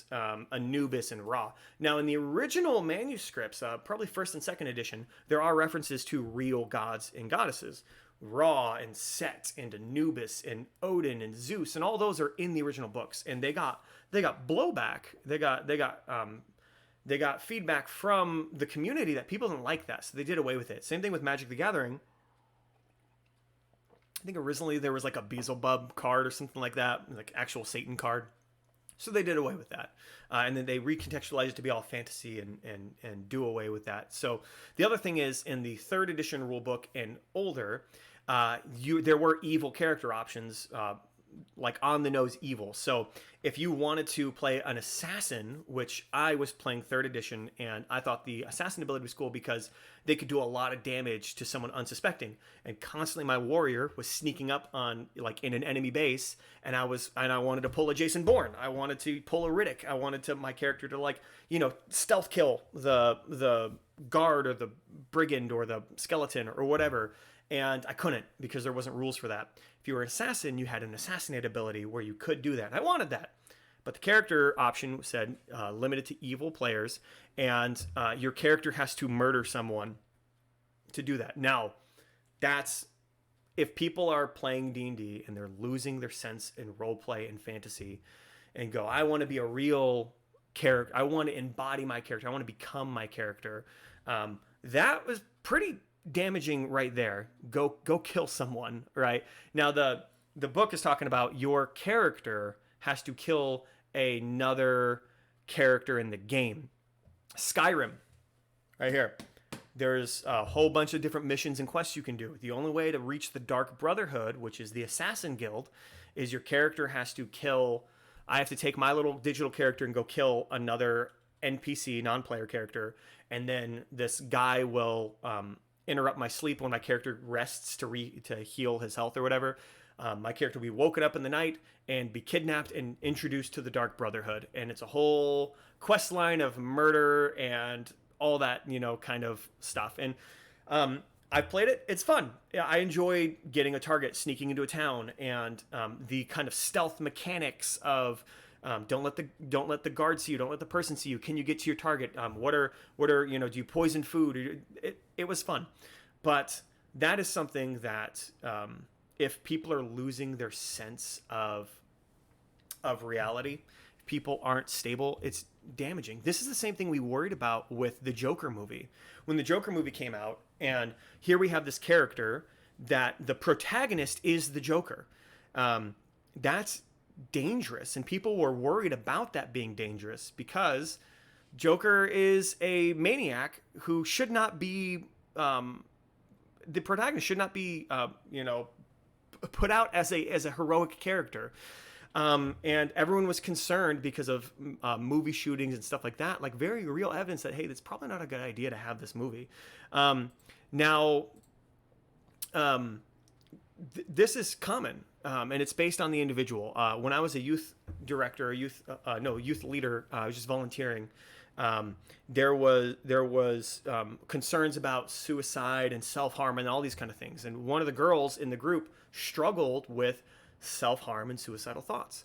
Speaker 1: Anubis and Ra. Now, in the original manuscripts, probably 1st and 2nd edition, there are references to real gods and goddesses. Ra and Set and Anubis and Odin and Zeus, and all those are in the original books, and they got blowback. They got feedback from the community that people didn't like that, so they did away with it. Same thing with Magic the Gathering. I think originally there was like a Beelzebub card or something like that, like actual Satan card. So they did away with that. And then they recontextualized it to be all fantasy and do away with that. So the other thing is in the 3rd edition rulebook and older, there were evil character options, like on the nose evil. So if you wanted to play an assassin, which I was playing 3rd edition, and I thought the assassin ability was cool because they could do a lot of damage to someone unsuspecting, and constantly my warrior was sneaking up on like in an enemy base, and I wanted to pull a Jason Bourne, I wanted to pull a Riddick, I wanted to my character to, like, you know, stealth kill the guard or the brigand or the skeleton or whatever. And I couldn't, because there wasn't rules for that. If you were an assassin, you had an assassinate ability where you could do that. And I wanted that. But the character option said limited to evil players, and your character has to murder someone to do that. Now, that's if people are playing D&D and they're losing their sense in roleplay and fantasy and go, I want to be a real character. I want to embody my character. I want to become my character. That was pretty damaging right there. Go kill someone, right? Now the book is talking about your character has to kill another character in the game. Skyrim, right here. There's a whole bunch of different missions and quests you can do. The only way to reach the Dark Brotherhood, which is the Assassin Guild, is your character has to kill. I have to take my little digital character and go kill another NPC, non-player character, and then this guy will interrupt my sleep when my character rests to heal his health or whatever. My character will be woken up in the night and be kidnapped and introduced to the Dark Brotherhood, and it's a whole quest line of murder and all that, you know, kind of stuff. And I've played it. It's fun. Yeah, I enjoy getting a target, sneaking into a town, and the kind of stealth mechanics of don't let the guard see you, don't let the person see you. Can you get to your target? What are you know? Do you poison food? It was fun, but that is something that if people are losing their sense of reality, if people aren't stable, it's damaging. This is the same thing we worried about with the Joker movie. When the Joker movie came out, and here we have this character that the protagonist is the Joker. That's dangerous, and people were worried about that being dangerous because Joker is a maniac who should not be the protagonist should not be you know, put out as a heroic character. And everyone was concerned because of movie shootings and stuff like that, like very real evidence that, hey, that's probably not a good idea to have this movie. This is common, and it's based on the individual. When I was a youth director, youth leader, I was just volunteering. There was concerns about suicide and self-harm and all these kind of things. And one of the girls in the group struggled with self-harm and suicidal thoughts.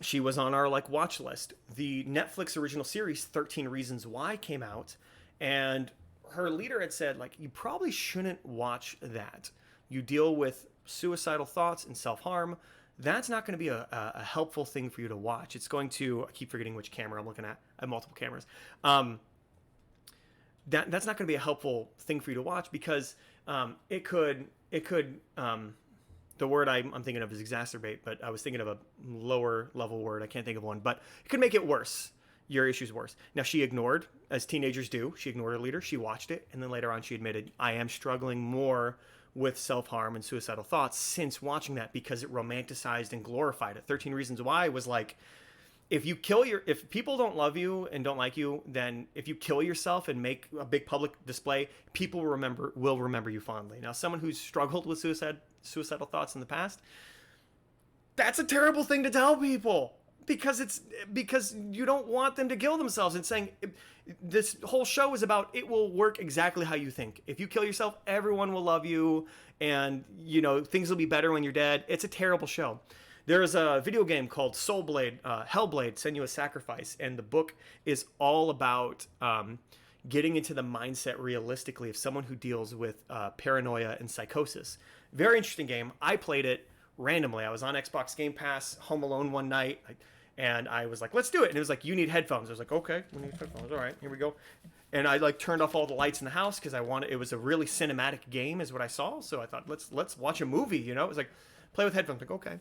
Speaker 1: She was on our watch list. The Netflix original series 13 Reasons Why came out, and her leader had said, you probably shouldn't watch that. You deal with suicidal thoughts and self-harm. That's not going to be a helpful thing for you to watch. It's going to, I keep forgetting which camera I'm looking at. I have multiple cameras. That's not going to be a helpful thing for you to watch because it could the word I'm thinking of is exacerbate, but I was thinking of a lower level word. I can't think of one, but it could make it worse. Your issue's worse. Now, she ignored, as teenagers do, she ignored her leader. She watched it, and then later on she admitted, I am struggling more with self-harm and suicidal thoughts since watching that because it romanticized and glorified it. 13 Reasons Why was like, if people don't love you and don't like you, then if you kill yourself and make a big public display, people will remember you fondly. Now, someone who's struggled with suicidal thoughts in the past, that's a terrible thing to tell people because you don't want them to kill themselves. And saying this whole show is about it will work exactly how you think. If you kill yourself, everyone will love you, and things will be better when you're dead. It's a terrible show. There is a video game called Soulblade, Hellblade, Senua's Sacrifice, and the book is all about getting into the mindset realistically of someone who deals with paranoia and psychosis. Very interesting game. I played it randomly. I was on Xbox Game Pass, home alone one night, and I was like, let's do it. And it was like, you need headphones. I was like, okay, we need headphones. All right, here we go. And I turned off all the lights in the house because it was a really cinematic game is what I saw. So I thought, let's watch a movie, It was like, play with headphones. Like, okay.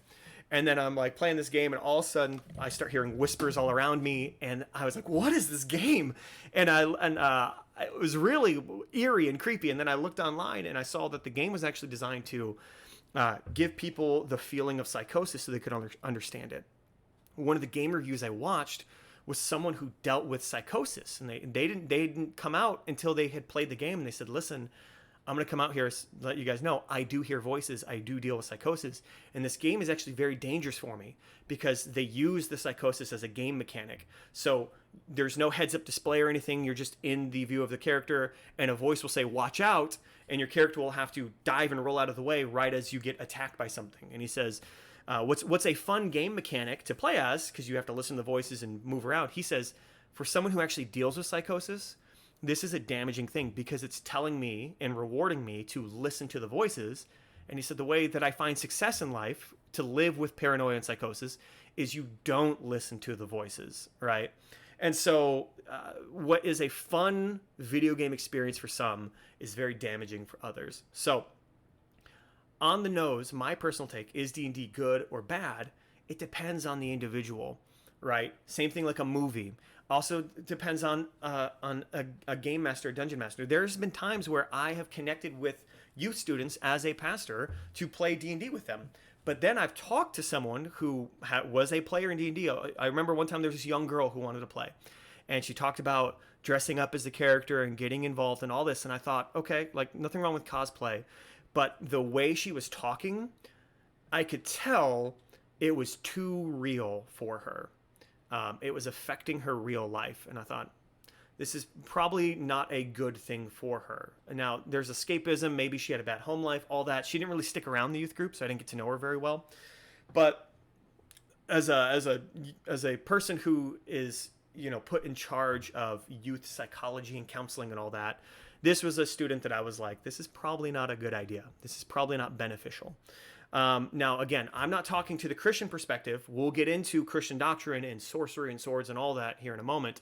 Speaker 1: And then I'm playing this game, and all of a sudden I start hearing whispers all around me, and I was like, "What is this game?" And it was really eerie and creepy. And then I looked online and I saw that the game was actually designed to give people the feeling of psychosis so they could understand it. One of the game reviews I watched was someone who dealt with psychosis, and they didn't come out until they had played the game, and they said, listen, I'm going to come out here and let you guys know I do hear voices, I do deal with psychosis, and this game is actually very dangerous for me because they use the psychosis as a game mechanic. So there's no heads-up display or anything, you're just in the view of the character, and a voice will say, watch out, and your character will have to dive and roll out of the way right as you get attacked by something. And he says, what's a fun game mechanic to play as, because you have to listen to the voices and move around. He says, for someone who actually deals with psychosis, this is a damaging thing because it's telling me and rewarding me to listen to the voices. And he said the way that I find success in life to live with paranoia and psychosis is you don't listen to the voices, right? And so what is a fun video game experience for some is very damaging for others. So on the nose, my personal take, is D&D good or bad? It depends on the individual, right? Same thing like a movie. Also depends on a game master, a dungeon master. There's been times where I have connected with youth students as a pastor to play D&D with them. But then I've talked to someone who was a player in D&D. I remember one time there was this young girl who wanted to play. And she talked about dressing up as the character and getting involved in all this. And I thought, okay, like nothing wrong with cosplay. But the way she was talking, I could tell it was too real for her. It was affecting her real life. And I thought, this is probably not a good thing for her. Now, there's escapism. Maybe she had a bad home life, all that. She didn't really stick around the youth group, so I didn't get to know her very well. But as a person who is, put in charge of youth psychology and counseling and all that, this was a student that I was like, this is probably not a good idea. This is probably not beneficial. Now, again, I'm not talking to the Christian perspective. We'll get into Christian doctrine and sorcery and swords and all that here in a moment.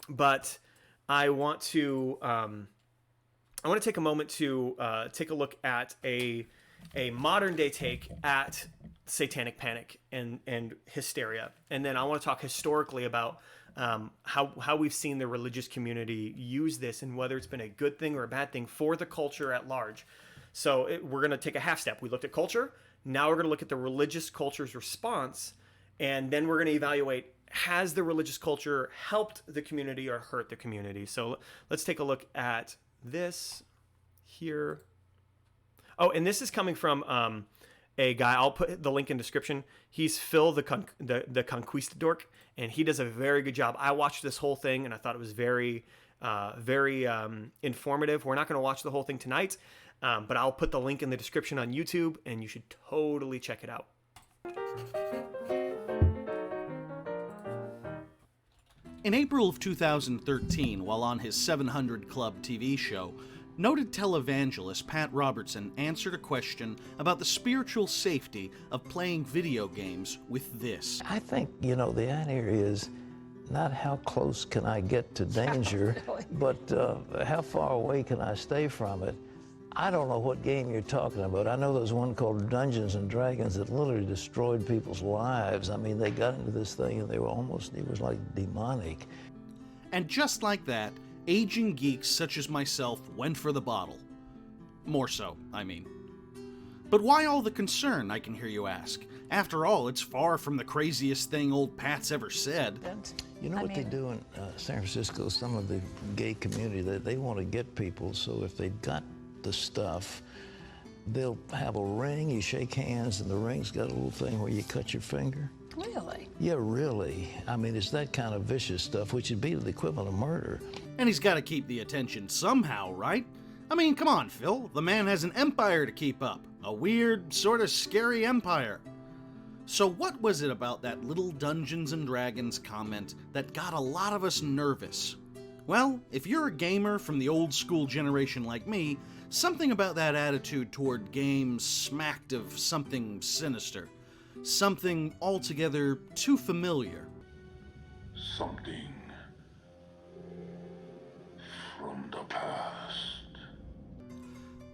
Speaker 1: But I want to take a moment to take a look at a modern day take at Satanic Panic and hysteria, and then I want to talk historically about how we've seen the religious community use this and whether it's been a good thing or a bad thing for the culture at large. So we're going to take a half step. We looked at culture. Now we're going to look at the religious culture's response, and then we're going to evaluate, has the religious culture helped the community or hurt the community? So let's take a look at this here. Oh, and this is coming from a guy. I'll put the link in the description. He's Phil the Conquistador, and he does a very good job. I watched this whole thing, and I thought it was very informative. We're not going to watch the whole thing tonight, but I'll put the link in the description on YouTube, and you should totally check it out.
Speaker 9: In April of 2013, while on his 700 Club TV show, noted televangelist Pat Robertson answered a question about the spiritual safety of playing video games with this.
Speaker 10: I think, the idea is not how close can I get to danger, but how far away can I stay from it. I don't know what game you're talking about. I know there's one called Dungeons and Dragons that literally destroyed people's lives. I mean, they got into this thing and it was like demonic.
Speaker 9: And just like that, aging geeks such as myself went for the bottle. More so, I mean. But why all the concern, I can hear you ask? After all, it's far from the craziest thing old Pat's ever said.
Speaker 10: You know what they do in San Francisco, some of the gay community, they want to get people, so if they've got the stuff, they'll have a ring, you shake hands, and the ring's got a little thing where you cut your finger.
Speaker 11: Really?
Speaker 10: Yeah, really. I mean, it's that kind of vicious stuff, which would be the equivalent of murder.
Speaker 9: And he's got to keep the attention somehow, right? I mean, come on, Phil. The man has an empire to keep up. A weird, sort of scary empire. So what was it about that little Dungeons and Dragons comment that got a lot of us nervous? Well, if you're a gamer from the old school generation like me, something about that attitude toward games smacked of something sinister. Something altogether too familiar.
Speaker 12: Something from the past.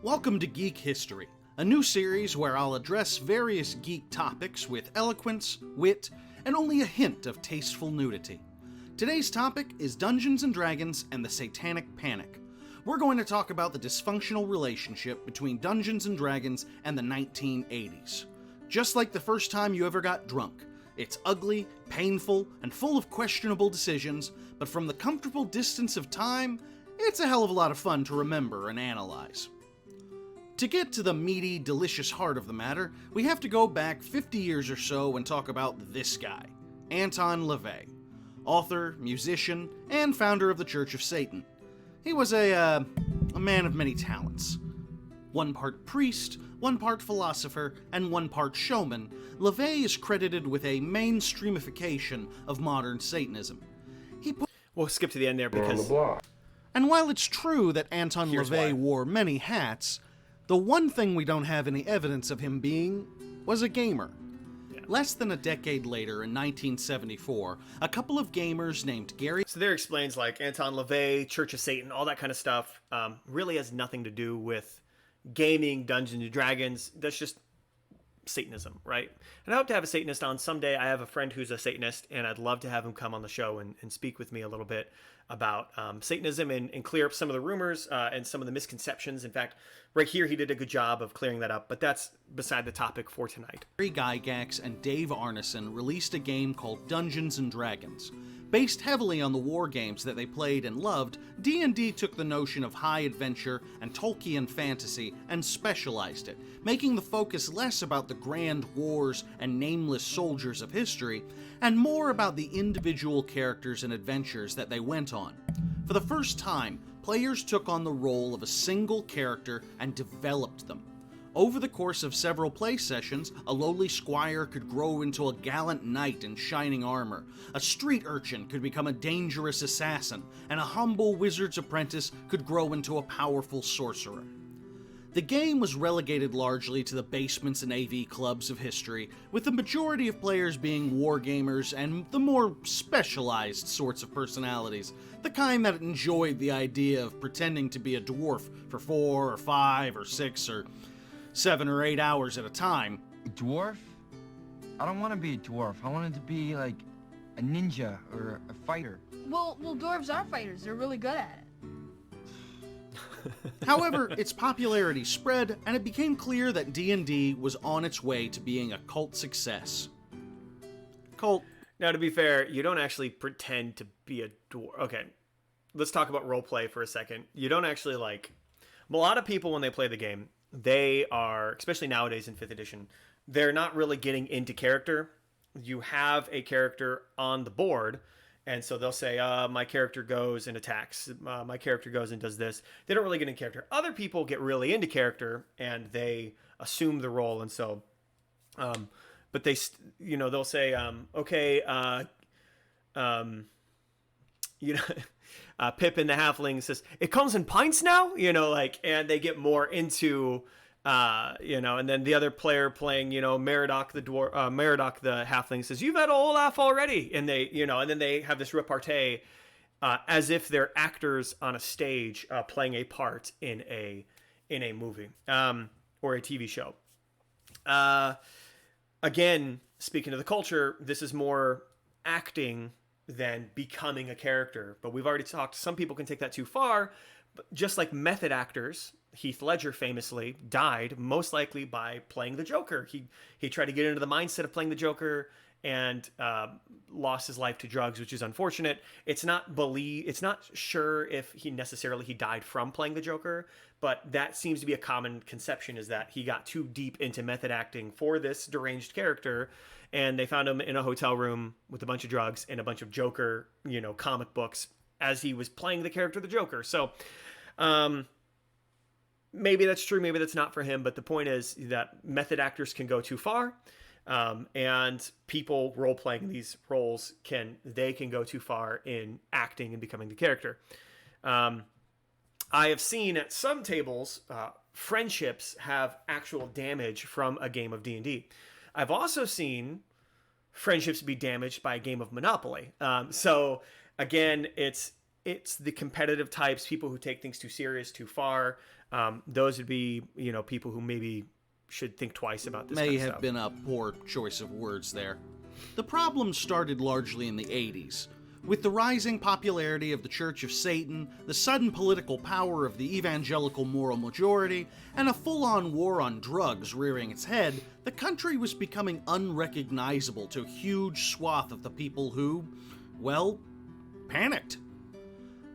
Speaker 9: Welcome to Geek History, a new series where I'll address various geek topics with eloquence, wit, and only a hint of tasteful nudity. Today's topic is Dungeons & Dragons and the Satanic Panic. We're going to talk about the dysfunctional relationship between Dungeons & Dragons and the 1980s. Just like the first time you ever got drunk, it's ugly, painful, and full of questionable decisions, but from the comfortable distance of time, it's a hell of a lot of fun to remember and analyze. To get to the meaty, delicious heart of the matter, we have to go back 50 years or so and talk about this guy, Anton LaVey, author, musician, and founder of the Church of Satan. He was a man of many talents. One part priest, one part philosopher, and one part showman, LaVey is credited with a mainstreamification of modern Satanism.
Speaker 1: We'll skip to the end there because...
Speaker 9: And while it's true that Anton
Speaker 1: Here's
Speaker 9: LaVey
Speaker 1: why.
Speaker 9: wore many hats, the one thing we don't have any evidence of him being was a gamer.
Speaker 1: Yeah.
Speaker 9: Less than a decade later, in 1974, a couple of gamers named Gary...
Speaker 1: So there explains like Anton LaVey, Church of Satan, all that kind of stuff. Really has nothing to do with gaming, Dungeons and Dragons. That's just Satanism, right? And I hope to have a Satanist on someday. I have a friend who's a Satanist, and I'd love to have him come on the show and speak with me a little bit about Satanism and clear up some of the rumors and some of the misconceptions. In fact, right here, he did a good job of clearing that up, but that's beside the topic for tonight.
Speaker 9: Gary Gygax and Dave Arneson released a game called Dungeons & Dragons. Based heavily on the war games that they played and loved, D&D took the notion of high adventure and Tolkien fantasy and specialized it, making the focus less about the grand wars and nameless soldiers of history, and more about the individual characters and adventures that they went on. For the first time, players took on the role of a single character and developed them. Over the course of several play sessions, a lowly squire could grow into a gallant knight in shining armor, a street urchin could become a dangerous assassin, and a humble wizard's apprentice could grow into a powerful sorcerer. The game was relegated largely to the basements and AV clubs of history, with the majority of players being wargamers and the more specialized sorts of personalities, the kind that enjoyed the idea of pretending to be a dwarf for 4 or 5 or 6 or 7 or 8 hours at a time.
Speaker 11: A dwarf? I don't want to be a dwarf. I wanted to be like a ninja or a fighter.
Speaker 13: Well, dwarves are fighters. They're really good at it.
Speaker 9: However, its popularity spread, and it became clear that D&D was on its way to being a cult success.
Speaker 1: Now, to be fair, you don't actually pretend to be a dwarf. Okay, let's talk about roleplay for a second. You don't actually a lot of people when they play the game, they are, especially nowadays in 5th edition, they're not really getting into character. You have a character on the board, and so they'll say, my character goes and attacks. My character goes and does this. They don't really get into character. Other people get really into character, and they assume the role, and so... but they, they'll say, Pippin the halfling says, it comes in pints now, and they get more into, and then the other player playing, Meridoc the halfling says, you've had a whole laugh already. And they, and then they have this repartee, as if they're actors on a stage, playing a part in a movie, or a TV show. Again, speaking of the culture, this is more acting than becoming a character. But we've already talked, some people can take that too far. But just like method actors, Heath Ledger famously died most likely by playing the Joker. He tried to get into the mindset of playing the Joker and lost his life to drugs, which is unfortunate. It's not sure if he died from playing the Joker, but that seems to be a common conception, is that he got too deep into method acting for this deranged character, and they found him in a hotel room with a bunch of drugs and a bunch of Joker, comic books as he was playing the character of the Joker. So maybe that's true, maybe that's not for him, but the point is that method actors can go too far. And people role-playing these roles can go too far in acting and becoming the character. I have seen at some tables, friendships have actual damage from a game of D&D. I've also seen friendships be damaged by a game of Monopoly. So again, it's the competitive types, people who take things too serious, too far. Those would be, people who maybe should think twice about this.
Speaker 9: May have been a poor choice of words there. The problem started largely in the 80s, With the rising popularity of the Church of Satan, the sudden political power of the evangelical moral majority, and a full-on war on drugs rearing its head, the country was becoming unrecognizable to a huge swath of the people who, well, panicked.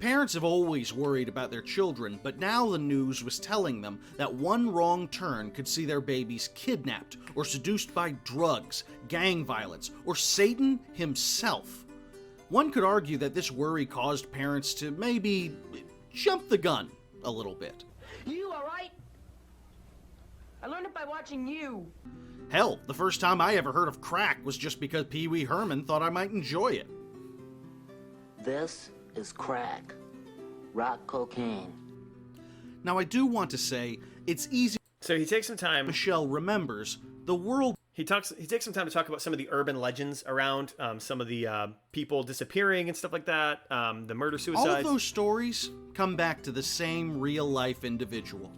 Speaker 9: Parents have always worried about their children, but now the news was telling them that one wrong turn could see their babies kidnapped or seduced by drugs, gang violence, or Satan himself. One could argue that this worry caused parents to maybe jump the gun a little bit.
Speaker 14: You alright? I learned it by watching you.
Speaker 9: Hell, the first time I ever heard of crack was just because Pee Wee Herman thought I might enjoy it.
Speaker 15: This is crack. Rock cocaine.
Speaker 9: Now I do want to say, it's easy.
Speaker 1: So he takes some time.
Speaker 9: Michelle remembers the world.
Speaker 1: He takes some time to talk about some of the urban legends around some of the people disappearing and stuff like that, the murder suicides.
Speaker 9: All of those stories come back to the same real-life individual,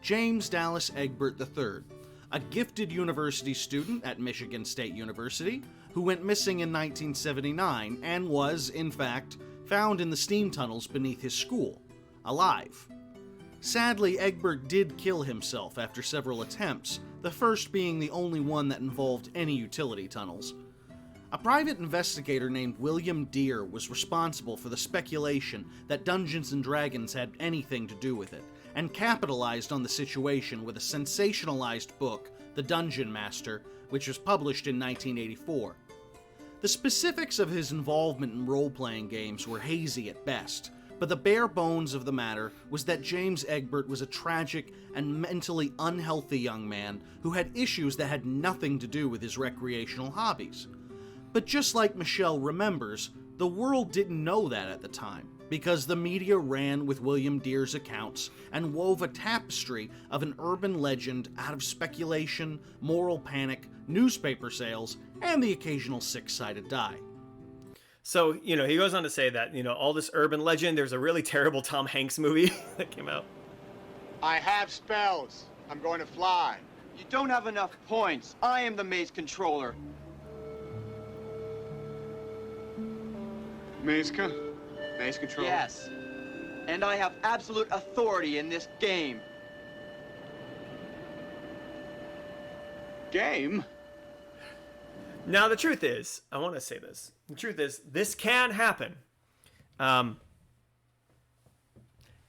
Speaker 9: James Dallas Egbert III, a gifted university student at Michigan State University who went missing in 1979 and was, in fact, found in the steam tunnels beneath his school, alive. Sadly, Egbert did kill himself after several attempts, the first being the only one that involved any utility tunnels. A private investigator named William Deere was responsible for the speculation that Dungeons & Dragons had anything to do with it, and capitalized on the situation with a sensationalized book, The Dungeon Master, which was published in 1984. The specifics of his involvement in role-playing games were hazy at best, but the bare bones of the matter was that James Egbert was a tragic and mentally unhealthy young man who had issues that had nothing to do with his recreational hobbies. But just like Michelle remembers, the world didn't know that at the time, because the media ran with William Deere's accounts and wove a tapestry of an urban legend out of speculation, moral panic, newspaper sales, and the occasional six-sided die.
Speaker 1: So, he goes on to say that, all this urban legend, there's a really terrible Tom Hanks movie that came out.
Speaker 16: I have spells. I'm going to fly.
Speaker 17: You don't have enough points. I am the maze controller.
Speaker 16: Maze control?
Speaker 17: Yes. And I have absolute authority in this game.
Speaker 16: Game?
Speaker 1: Now, the truth is, I want to say this. The truth is, this can happen.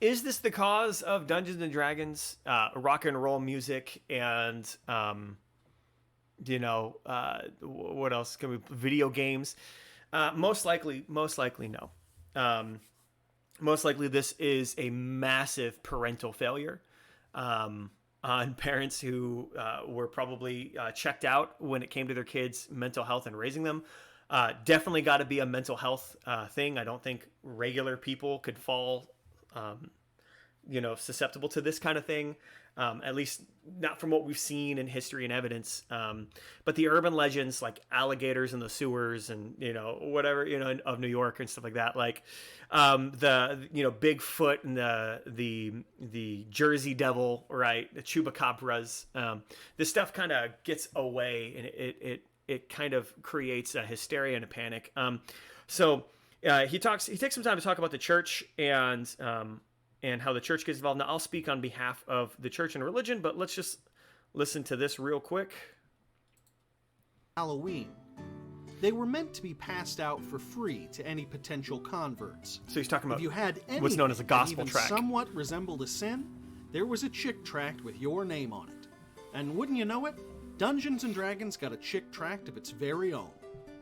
Speaker 1: Is this the cause of Dungeons and Dragons, rock and roll music, and, what else can we, video games? Most likely no. Most likely this is a massive parental failure on parents who were probably checked out when it came to their kids' mental health and raising them. Definitely got to be a mental health thing. I don't think regular people could fall, susceptible to this kind of thing. At least not from what we've seen in history and evidence. But the urban legends like alligators in the sewers and, whatever, of New York and stuff like that. Like, Bigfoot and the Jersey Devil, right? The Chupacabras. This stuff kind of gets away and it kind of creates a hysteria and a panic. He takes some time to talk about the church and how the church gets involved. Now, I'll speak on behalf of the church and religion, but let's just listen to this real quick.
Speaker 9: Halloween. They were meant to be passed out for free to any potential converts.
Speaker 1: So he's talking about
Speaker 9: if you had
Speaker 1: what's known as a gospel
Speaker 9: that even
Speaker 1: tract.
Speaker 9: Somewhat resembled a sin, there was a chick tract with your name on it. And wouldn't you know it, Dungeons & Dragons got a chick tract of its very own.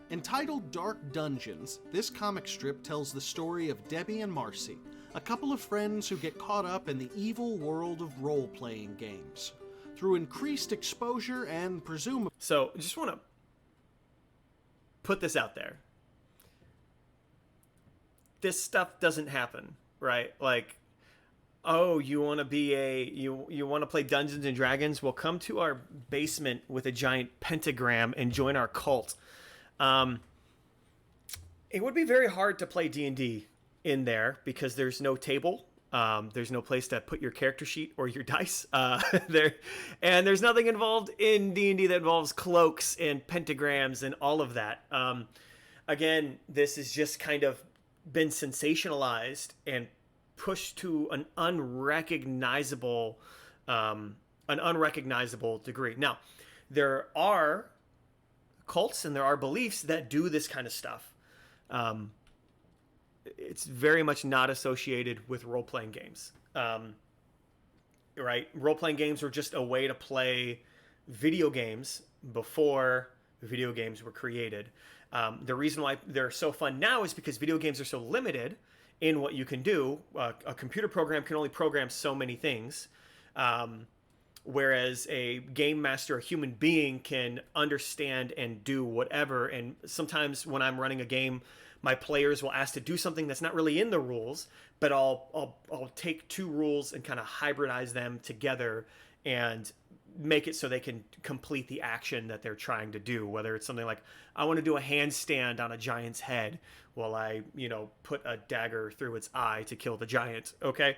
Speaker 9: Entitled Dark Dungeons, this comic strip tells the story of Debbie and Marcy, a couple of friends who get caught up in the evil world of role-playing games. Through increased exposure and presumably...
Speaker 1: So, I just want to put this out there. This stuff doesn't happen, right? Like, oh, you want to be you want to play Dungeons and Dragons? Well, come to our basement with a giant pentagram and join our cult. It would be very hard to play D&D in there because there's no table. There's no place to put your character sheet or your dice. And there's nothing involved in D&D that involves cloaks and pentagrams and all of that. again, this has just kind of been sensationalized and pushed to an unrecognizable degree. Now, there are cults and there are beliefs that do this kind of stuff. It's very much not associated with role-playing games. Right? Role-playing games were just a way to play video games before video games were created. The reason why they're so fun now is because video games are so limited in what you can do. A computer program can only program so many things, whereas a game master, a human being, can understand and do whatever. And sometimes when I'm running a game, my players will ask to do something that's not really in the rules, but I'll take two rules and kind of hybridize them together and make it so they can complete the action that they're trying to do. Whether it's something like, I want to do a handstand on a giant's head while I, put a dagger through its eye to kill the giant. Okay.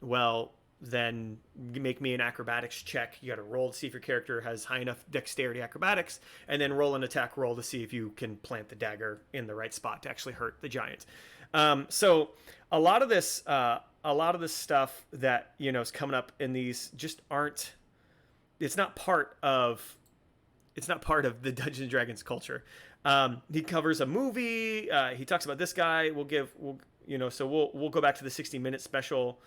Speaker 1: Well, then you make me an acrobatics check. You got to roll to see if your character has high enough dexterity acrobatics, and then roll an attack roll to see if you can plant the dagger in the right spot to actually hurt the giant. So a lot of this stuff that, is coming up in these just aren't, it's not part of the Dungeons and Dragons culture. He covers a movie. He talks about this guy. We'll go back to the 60-minute special.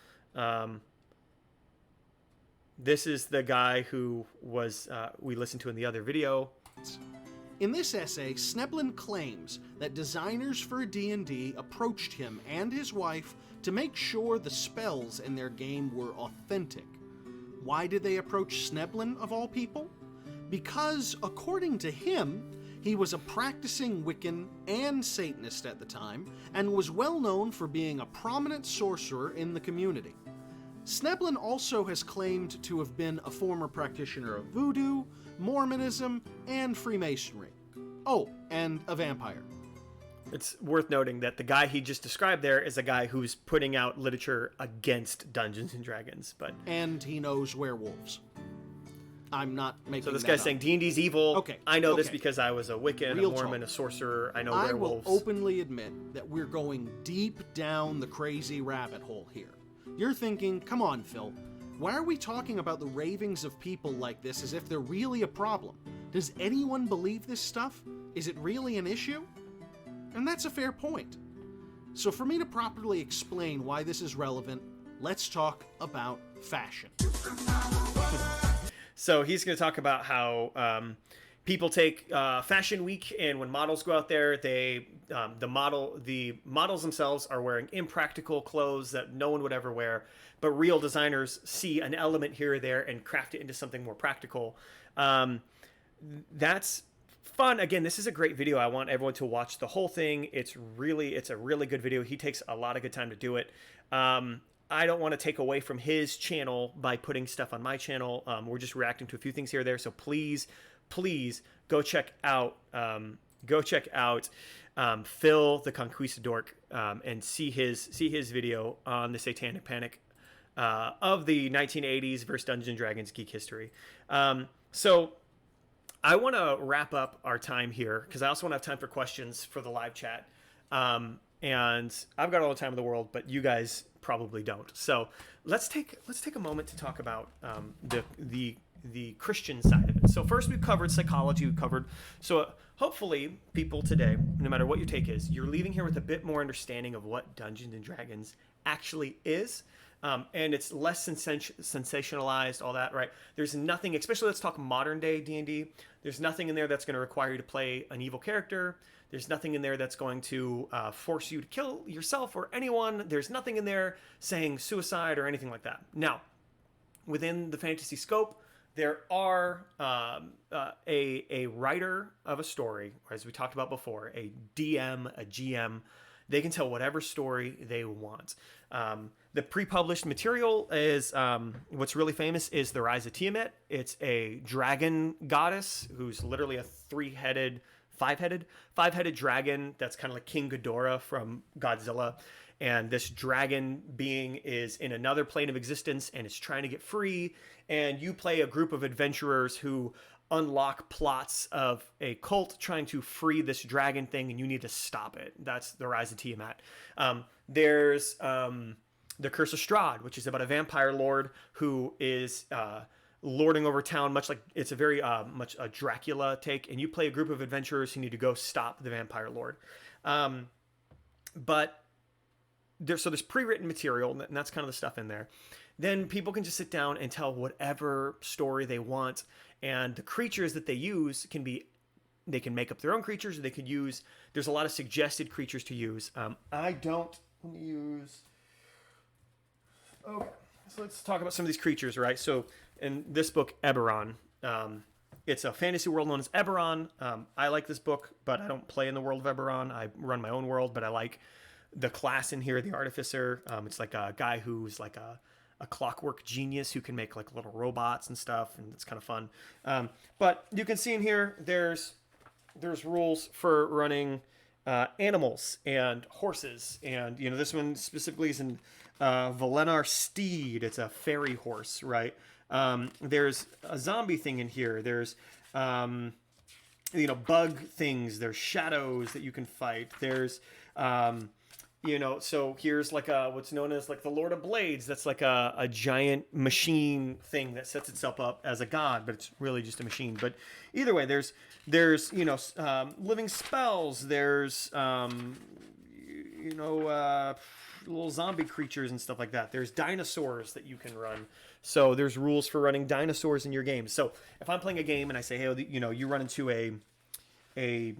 Speaker 1: This is the guy who was we listened to in the other video.
Speaker 9: In this essay, Sneblin claims that designers for D&D approached him and his wife to make sure the spells in their game were authentic. Why did they approach Sneblin, of all people? Because, according to him, he was a practicing Wiccan and Satanist at the time, and was well known for being a prominent sorcerer in the community. Sneblin also has claimed to have been a former practitioner of voodoo, Mormonism, and Freemasonry. Oh, and a vampire.
Speaker 1: It's worth noting that the guy he just described there is a guy who's putting out literature against Dungeons and Dragons,
Speaker 9: and he knows werewolves. I'm not making
Speaker 1: So this
Speaker 9: that
Speaker 1: guy's
Speaker 9: up.
Speaker 1: saying D&D's evil.
Speaker 9: Okay.
Speaker 1: I know this because I was a Wiccan,
Speaker 9: Real
Speaker 1: a Mormon,
Speaker 9: talk.
Speaker 1: a sorcerer. I know
Speaker 9: I
Speaker 1: werewolves.
Speaker 9: will openly admit that we're going deep down the crazy rabbit hole here. You're thinking, come on, Phil, why are we talking about the ravings of people like this as if they're really a problem? Does anyone believe this stuff? Is it really an issue? And that's a fair point. So for me to properly explain why this is relevant, let's talk about fashion.
Speaker 1: So he's going to talk about how people take Fashion Week, and when models go out there, the models themselves are wearing impractical clothes that no one would ever wear, but real designers see an element here or there and craft it into something more practical. That's fun. Again, this is a great video. I want everyone to watch the whole thing. It's a really good video. He takes a lot of good time to do it. I don't want to take away from his channel by putting stuff on my channel. We're just reacting to a few things here or there. So please go check out Phil the Conquistador and see his video on the Satanic Panic of the 1980s versus Dungeons and Dragons Geek History. So I want to wrap up our time here because I also want to have time for questions for the live chat. And I've got all the time in the world, but you guys probably don't. So let's take a moment to talk about the Christian side of it. So first we've covered psychology. So hopefully people today, no matter what your take is, you're leaving here with a bit more understanding of what Dungeons and Dragons actually is. And it's less sensationalized, all that, right? There's nothing, especially let's talk modern day D&D. There's nothing in there that's going to require you to play an evil character. There's nothing in there that's going to force you to kill yourself or anyone. There's nothing in there saying suicide or anything like that. Now, within the fantasy scope, there are a writer of a story, as we talked about before, a DM, a GM. They can tell whatever story they want. The pre-published material is what's really famous is the Rise of Tiamat. It's a dragon goddess who's literally a five-headed dragon that's kind of like King Ghidorah from Godzilla. And this dragon being is in another plane of existence and is trying to get free. And you play a group of adventurers who unlock plots of a cult trying to free this dragon thing, and you need to stop it. That's the Rise of Tiamat. There's The Curse of Strahd, which is about a vampire lord who is lording over town, much like it's a very much a Dracula take, and you play a group of adventurers who need to go stop the vampire lord. But there's pre-written material, and that's kind of the stuff in there. Then people can just sit down and tell whatever story they want, and the creatures that they use can be, they can make up their own creatures, or they could use, there's a lot of suggested creatures to use. Let me use, okay, so let's talk about some of these creatures, right? So in this book, Eberron, it's a fantasy world known as Eberron. I like this book, but I don't play in the world of Eberron. I run my own world, but I like the class in here, the Artificer. It's like a guy who's like a clockwork genius who can make like little robots and stuff, and it's kind of fun. But you can see in here, there's rules for running animals and horses, and this one specifically is in Valenar Steed. It's a fairy horse, right? There's a zombie thing in here. There's bug things. There's shadows that you can fight. There's so here's like what's known as like the Lord of Blades. That's like a giant machine thing that sets itself up as a god, but it's really just a machine. But either way, there's living spells. There's little zombie creatures and stuff like that. There's dinosaurs that you can run. So there's rules for running dinosaurs in your game. So if I'm playing a game and I say, hey, you run into a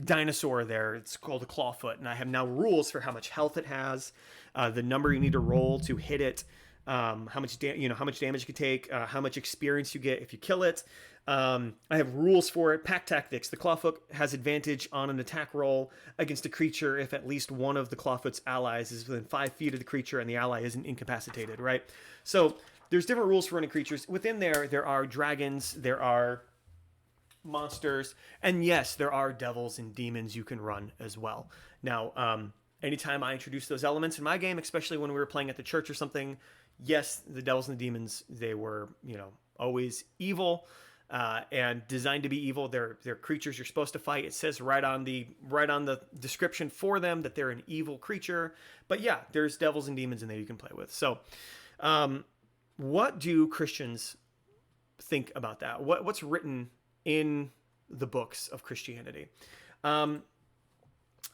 Speaker 1: dinosaur there, it's called a clawfoot, and I have now rules for how much health it has, the number you need to roll to hit it, how much damage you can take, how much experience you get if you kill it. I have rules for it. Pack tactics. The clawfoot has advantage on an attack roll against a creature if at least one of the clawfoot's allies is within 5 feet of the creature and the ally isn't incapacitated, right? So there's different rules for running creatures. Within there are dragons, there are monsters, and yes, there are devils and demons you can run as well. Now, anytime I introduce those elements in my game, especially when we were playing at the church or something, yes, the devils and the demons, they were, always evil, and designed to be evil. They're creatures you're supposed to fight. It says right on the description for them that they're an evil creature. But yeah, there's devils and demons in there you can play with. So, what do Christians think about that? What's written in the books of Christianity? I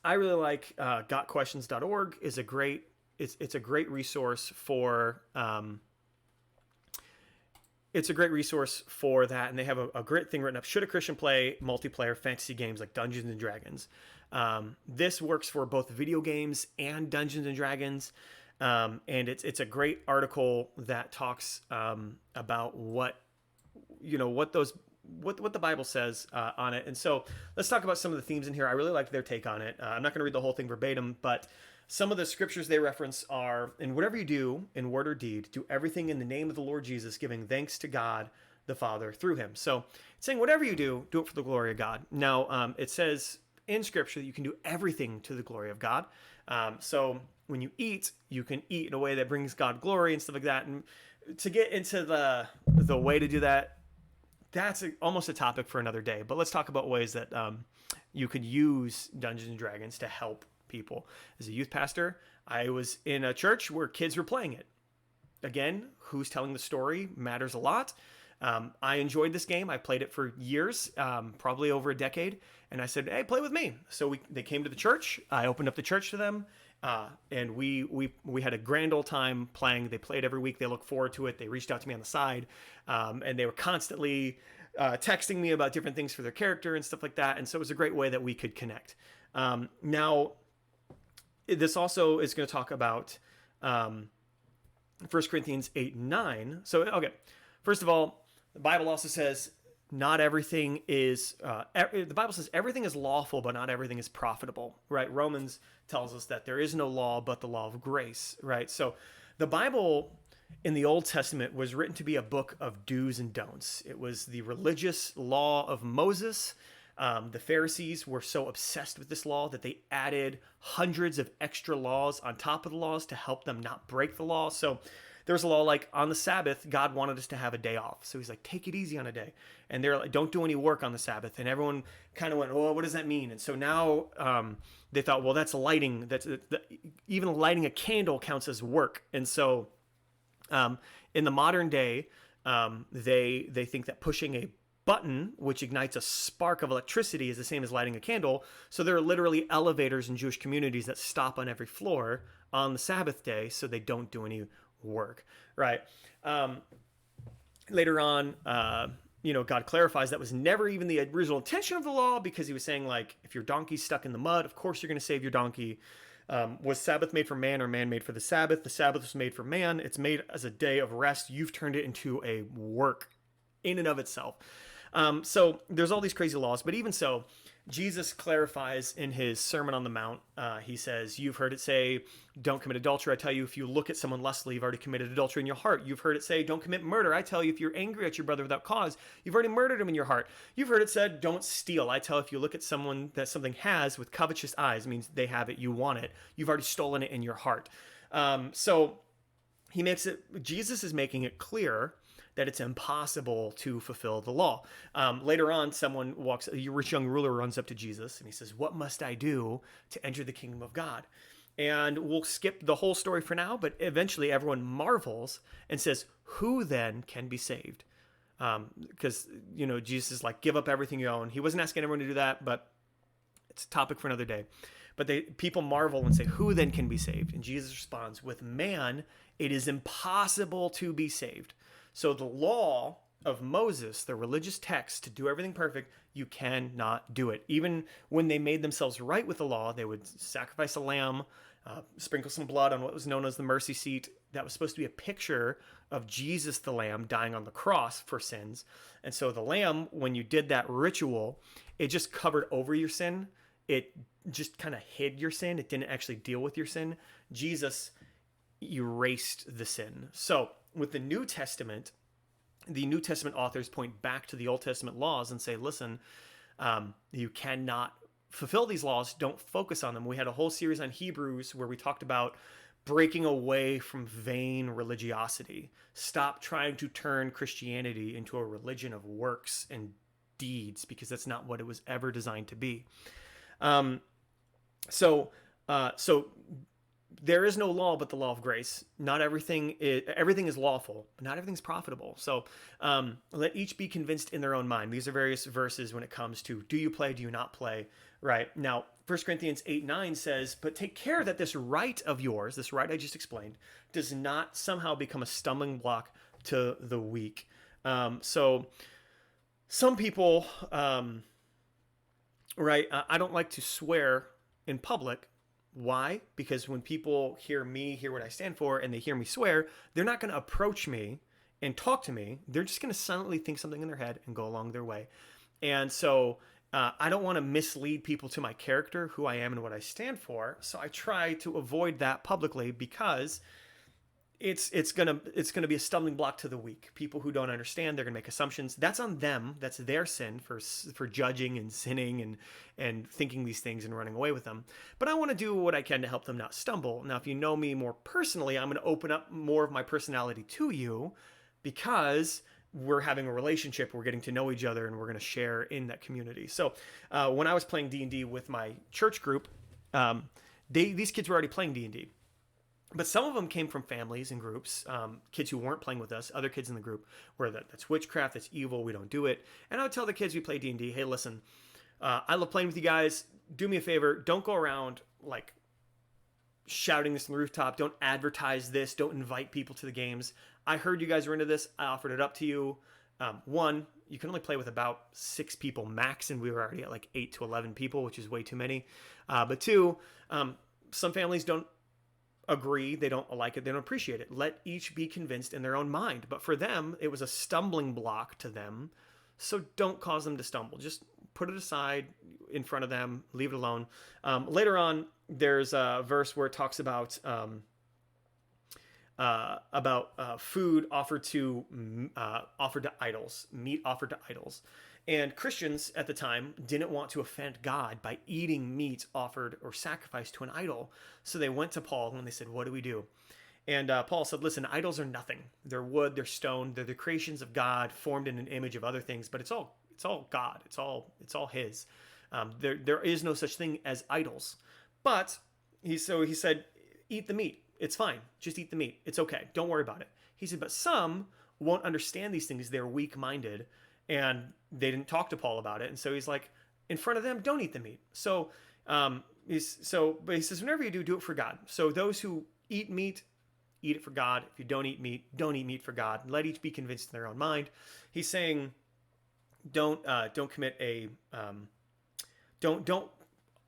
Speaker 1: really like gotquestions.org is a great, it's a great resource for that, and they have a great thing written up. Should a Christian play multiplayer fantasy games like Dungeons and Dragons? This works for both video games and Dungeons and Dragons, and it's a great article that talks about what the Bible says on it. And so let's talk about some of the themes in here. I really like their take on it. I'm not going to read the whole thing verbatim, but some of the scriptures they reference are, "In whatever you do, in word or deed, do everything in the name of the Lord Jesus, giving thanks to God the Father through him." So it's saying whatever you do it for the glory of God. Now, it says in scripture that you can do everything to the glory of God. So when you eat, you can eat in a way that brings God glory and stuff like that. And to get into the way to do that, that's almost a topic for another day. But let's talk about ways that you could use Dungeons and Dragons to help people. As a youth pastor, I was in a church where kids were playing it. Again, who's telling the story matters a lot. I enjoyed this game. I played it for years, probably over a decade. And I said, hey, play with me. So they came to the church. I opened up the church to them. And we had a grand old time playing. They played every week. They looked forward to it. They reached out to me on the side. And they were constantly texting me about different things for their character and stuff like that. And so it was a great way that we could connect. Now, this also is going to talk about 1 Corinthians 8 and 9. So, okay, first of all, the Bible also says not everything is, the Bible says everything is lawful, but not everything is profitable, right? Romans tells us that there is no law but the law of grace, right? So the Bible in the Old Testament was written to be a book of do's and don'ts. It was the religious law of Moses. The Pharisees were so obsessed with this law that they added hundreds of extra laws on top of the laws to help them not break the law. So there's a law like on the Sabbath, God wanted us to have a day off. So he's like, take it easy on a day. And they're like, don't do any work on the Sabbath. And everyone kind of went, oh, what does that mean? And so now they thought, well, that's lighting. Even lighting a candle counts as work. And so in the modern day, they think that pushing a button, which ignites a spark of electricity, is the same as lighting a candle. So there are literally elevators in Jewish communities that stop on every floor on the Sabbath day, so they don't do any work, right? Later on, God clarifies that was never even the original intention of the law, because he was saying, like, if your donkey's stuck in the mud, of course you're going to save your donkey. Was Sabbath made for man, or man made for the Sabbath? The Sabbath was made for man. It's made as a day of rest. You've turned it into a work in and of itself. So there's all these crazy laws, but even so, Jesus clarifies in his Sermon on the Mount. He says, you've heard it say, don't commit adultery. I tell you, if you look at someone lustfully, you've already committed adultery in your heart. You've heard it say, don't commit murder. I tell you, if you're angry at your brother without cause, you've already murdered him in your heart. You've heard it said, don't steal. I tell you, if you look at someone that something has with covetous eyes, means they have it, you want it. You've already stolen it in your heart. So Jesus is making it clear that it's impossible to fulfill the law. Later on, a rich young ruler runs up to Jesus and he says, what must I do to enter the kingdom of God? And we'll skip the whole story for now, but eventually everyone marvels and says, who then can be saved? Because, Jesus is like, give up everything you own. He wasn't asking everyone to do that, but it's a topic for another day. But people marvel and say, who then can be saved? And Jesus responds, with man, it is impossible to be saved. So the law of Moses, the religious text, to do everything perfect, you cannot do it. Even when they made themselves right with the law, they would sacrifice a lamb, sprinkle some blood on what was known as the mercy seat. That was supposed to be a picture of Jesus the lamb dying on the cross for sins. And so the lamb, when you did that ritual, it just covered over your sin. It just kind of hid your sin. It didn't actually deal with your sin. Jesus erased the sin. So with the New Testament authors point back to the Old Testament laws and say, listen, you cannot fulfill these laws. Don't focus on them. We had a whole series on Hebrews where we talked about breaking away from vain religiosity. Stop trying to turn Christianity into a religion of works and deeds, because that's not what it was ever designed to be. So there is no law but the law of grace. Not everything is lawful, but not everything's profitable. So let each be convinced in their own mind. These are various verses when it comes to, do you play, do you not play, right? Now, 1 Corinthians 8:9 says, but take care that this right of yours, this right I just explained, does not somehow become a stumbling block to the weak. So some people, right, I don't like to swear in public. Why? Because when people hear what I stand for, and they hear me swear, they're not going to approach me and talk to me. They're just going to silently think something in their head and go along their way. And so I don't want to mislead people to my character, who I am and what I stand for. So I try to avoid that publicly, because it's gonna be a stumbling block to the weak. People who don't understand, they're gonna make assumptions. That's on them. That's their sin for judging and sinning and thinking these things and running away with them. But I want to do what I can to help them not stumble. Now, if you know me more personally, I'm going to open up more of my personality to you, because we're having a relationship, we're getting to know each other, and we're going to share in that community. So when I was playing D&D with my church group, these kids were already playing D&D. But some of them came from families and groups, kids who weren't playing with us, other kids in the group, where that's witchcraft, that's evil, we don't do it. And I would tell the kids we play D&D, hey, listen, I love playing with you guys. Do me a favor, don't go around like shouting this on the rooftop. Don't advertise this. Don't invite people to the games. I heard you guys were into this. I offered it up to you. One, you can only play with about 6 people max, and we were already at like 8 to 11 people, which is way too many. But two, some families don't agree, they don't like it, they don't appreciate it. Let each be convinced in their own mind. But for them, it was a stumbling block to them. So don't cause them to stumble. Just put it aside in front of them, leave it alone. Later on, there's a verse where it talks about food offered to idols, meat offered to idols. And Christians at the time didn't want to offend God by eating meat offered or sacrificed to an idol. So they went to Paul and they said, what do we do? And Paul said, listen, idols are nothing. They're wood, they're stone, they're the creations of God formed in an image of other things, but it's all God. It's all his. There is no such thing as idols. But he said, eat the meat. It's fine. Just eat the meat. It's okay. Don't worry about it. He said, but some won't understand these things. They're weak-minded, and they didn't talk to Paul about it. And so he's like, in front of them, don't eat the meat. So but he says, whenever you do it for God. So those who eat meat, eat it for God. If you don't eat meat for God. Let each be convinced in their own mind. He's saying, don't commit a don't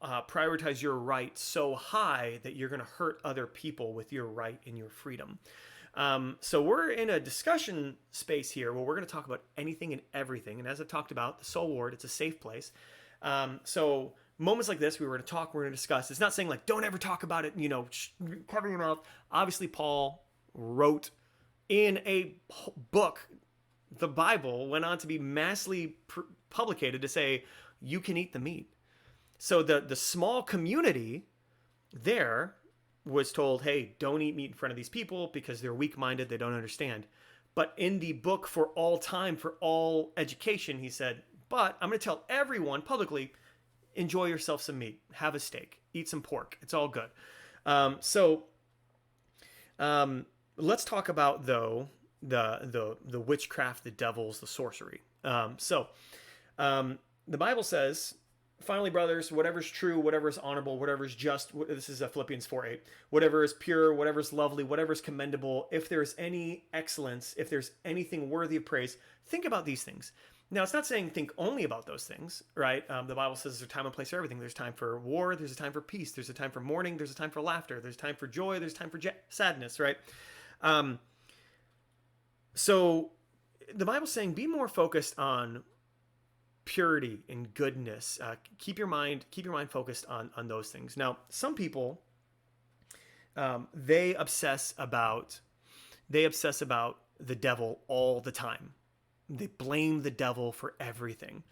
Speaker 1: prioritize your right so high that you're going to hurt other people with your right and your freedom. So we're in a discussion space here where we're going to talk about anything and everything. And as I've talked about, the soul ward, it's a safe place. So moments like this, we're going to discuss. It's not saying like, don't ever talk about it, cover your mouth. Obviously, Paul wrote in a book, the Bible, went on to be massively publicated to say, you can eat the meat. So the small community there was told, hey, don't eat meat in front of these people because they're weak-minded, they don't understand. But in the book for all time, for all education, he said, but I'm going to tell everyone publicly, enjoy yourself some meat, have a steak, eat some pork. It's all good. Let's talk about, though, the witchcraft, the devils, the sorcery. The Bible says, finally, brothers, whatever is true, whatever is honorable, whatever is just, this is Philippians 4:8, whatever is pure, whatever is lovely, whatever is commendable, if there's any excellence, if there's anything worthy of praise, think about these things. Now, it's not saying think only about those things, right? The Bible says there's a time and place for everything. There's time for war, there's a time for peace, there's a time for mourning, there's a time for laughter, there's time for joy, there's time for sadness, right? So the Bible's saying be more focused on purity and goodness. Keep your mind focused on those things. Now, some people, they obsess about the devil all the time. They blame the devil for everything.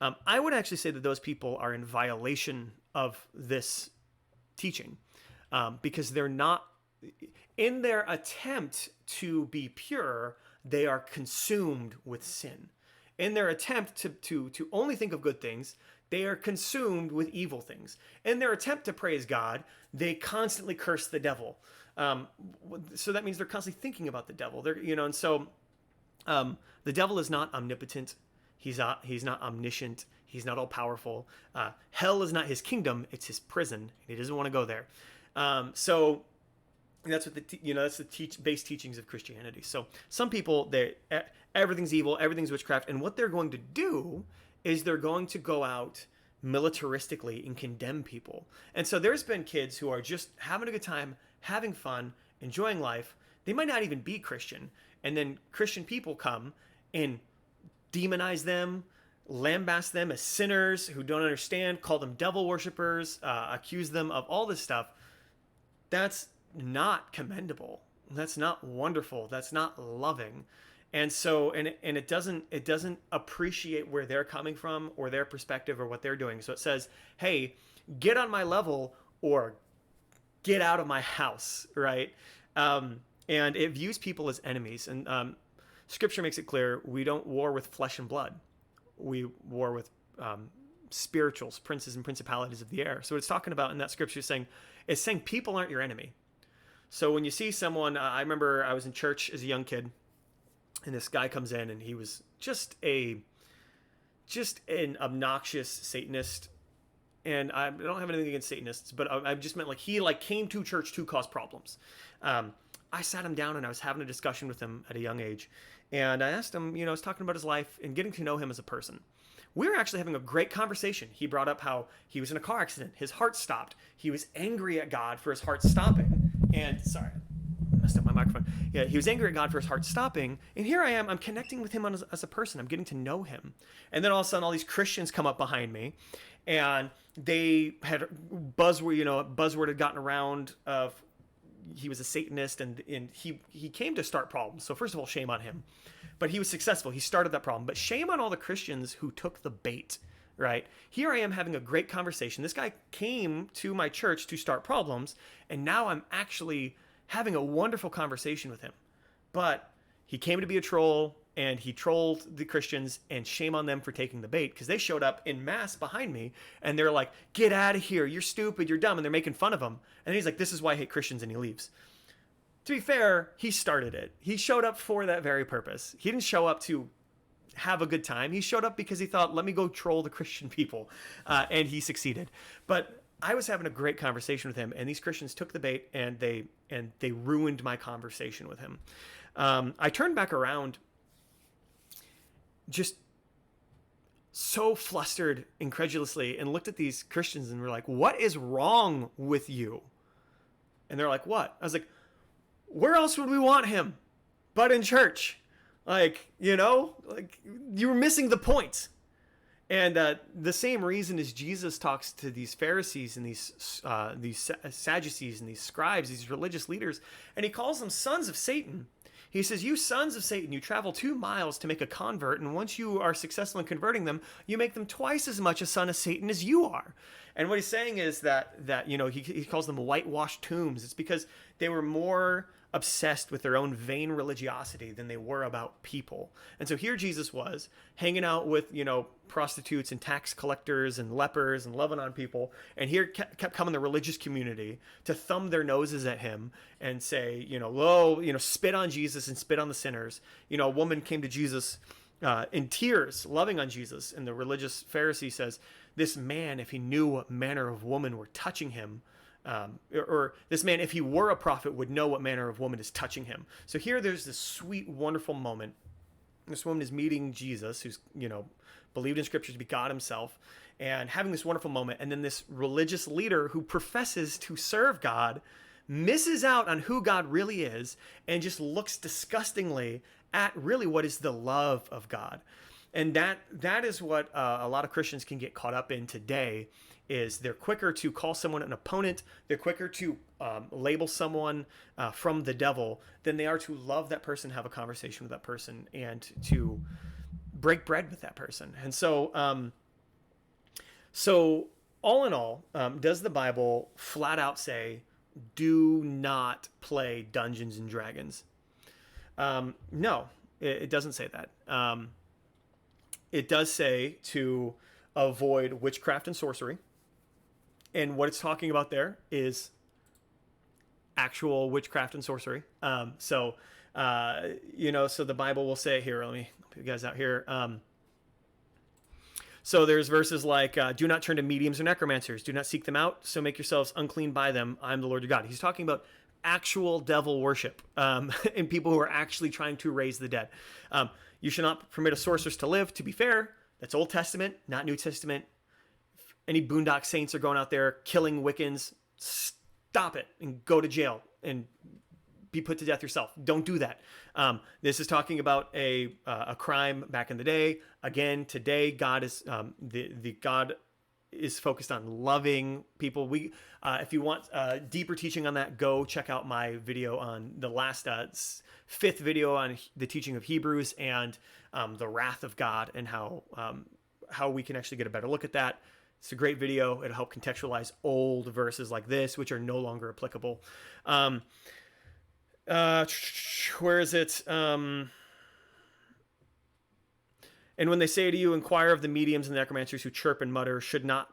Speaker 1: I would actually say that those people are in violation of this teaching, because they're not, in their attempt to be pure, they are consumed with sin. In their attempt to only think of good things, they are consumed with evil things. In their attempt to praise God, they constantly curse the devil. So that means they're constantly thinking about the devil. The devil is not omnipotent. He's not omniscient. He's not all powerful. Hell is not his kingdom. It's his prison. He doesn't want to go there. So that's what that's the base teachings of Christianity. So some people, everything's evil, everything's witchcraft, and what they're going to do is they're going to go out militaristically and condemn people. And so there's been kids who are just having a good time, having fun, enjoying life. They might not even be Christian, and then Christian people come and demonize them, lambast them as sinners who don't understand, call them devil worshippers, accuse them of all this stuff. That's not commendable. That's not wonderful. That's not loving. And so, and it doesn't appreciate where they're coming from or their perspective or what they're doing. So it says, hey, get on my level or get out of my house, right? And it views people as enemies. And Scripture makes it clear we don't war with flesh and blood. We war with spirituals, princes and principalities of the air. So what it's talking about in that Scripture is saying people aren't your enemy. So when you see someone, I remember I was in church as a young kid, and this guy comes in, and he was just an obnoxious Satanist. And I don't have anything against Satanists, but I just meant he came to church to cause problems. I sat him down and I was having a discussion with him at a young age. And I asked him, I was talking about his life and getting to know him as a person. We were actually having a great conversation. He brought up how he was in a car accident. His heart stopped. He was angry at God for his heart stopping. And sorry, I messed up my microphone. Yeah, he was angry at God for his heart stopping. And here I am. I'm connecting with him as a person. I'm getting to know him. And then all of a sudden, all these Christians come up behind me, and they had buzzword had gotten around of he was a Satanist, and he came to start problems. So first of all, shame on him. But he was successful. He started that problem. But shame on all the Christians who took the bait, right? Here I am having a great conversation. This guy came to my church to start problems, and now I'm actually having a wonderful conversation with him. But he came to be a troll, and he trolled the Christians, and shame on them for taking the bait, because they showed up in mass behind me, and they're like, get out of here, you're stupid, you're dumb, and they're making fun of him. And he's like, this is why I hate Christians, and he leaves. To be fair, he started it. He showed up for that very purpose. He didn't show up to have a good time. He showed up because he thought, let me go troll the Christian people, and he succeeded. But I was having a great conversation with him, and these Christians took the bait, and they ruined my conversation with him. I turned back around, just so flustered, incredulously, and looked at these Christians and were like, what is wrong with you? And they're like, what? I was like, where else would we want him but in church? Like, you know, like, you were missing the point. And the same reason as Jesus talks to these Pharisees and these Sadducees and these scribes, these religious leaders, and he calls them sons of Satan. He says, you sons of Satan, you travel 2 miles to make a convert, and once you are successful in converting them, you make them twice as much a son of Satan as you are. And what he's saying is that you know, he calls them whitewashed tombs. It's because they were more obsessed with their own vain religiosity than they were about people. And so here Jesus was hanging out with, you know, prostitutes and tax collectors and lepers and loving on people. And here kept coming the religious community to thumb their noses at him and say, you know, spit on Jesus and spit on the sinners. You know, a woman came to Jesus in tears, loving on Jesus. And the religious Pharisee says, this man, if he knew what manner of woman were touching him, or this man, if he were a prophet, would know what manner of woman is touching him. So here there's this sweet, wonderful moment. This woman is meeting Jesus, who's, you know, believed in scripture to be God himself, and having this wonderful moment. And then this religious leader who professes to serve God misses out on who God really is and just looks disgustingly at really what is the love of God. And that is what a lot of Christians can get caught up in today, is they're quicker to call someone an opponent, they're quicker to label someone from the devil than they are to love that person, have a conversation with that person, and to break bread with that person. And so, so all in all, does the Bible flat out say, do not play Dungeons and Dragons? No, it doesn't say that. It does say to avoid witchcraft and sorcery. And what it's talking about there is actual witchcraft and sorcery. So the Bible will say here, let me help you guys out here. So there's verses like, do not turn to mediums or necromancers. Do not seek them out. So make yourselves unclean by them. I'm the Lord your God. He's talking about actual devil worship, and people who are actually trying to raise the dead. You should not permit a sorceress to live. To be fair, that's Old Testament, not New Testament. If any boondock saints are going out there killing Wiccans, stop it and go to jail and be put to death yourself. Don't do that. This is talking about a crime back in the day. Again, today, God is the God is focused on loving people. If you want deeper teaching on that, go check out my video on the last 5th video on the teaching of Hebrews and the wrath of God, and how we can actually get a better look at that. It's a great video. It'll help contextualize old verses like this, which are no longer applicable. Where is it? And when they say to you, inquire of the mediums and the necromancers who chirp and mutter, should not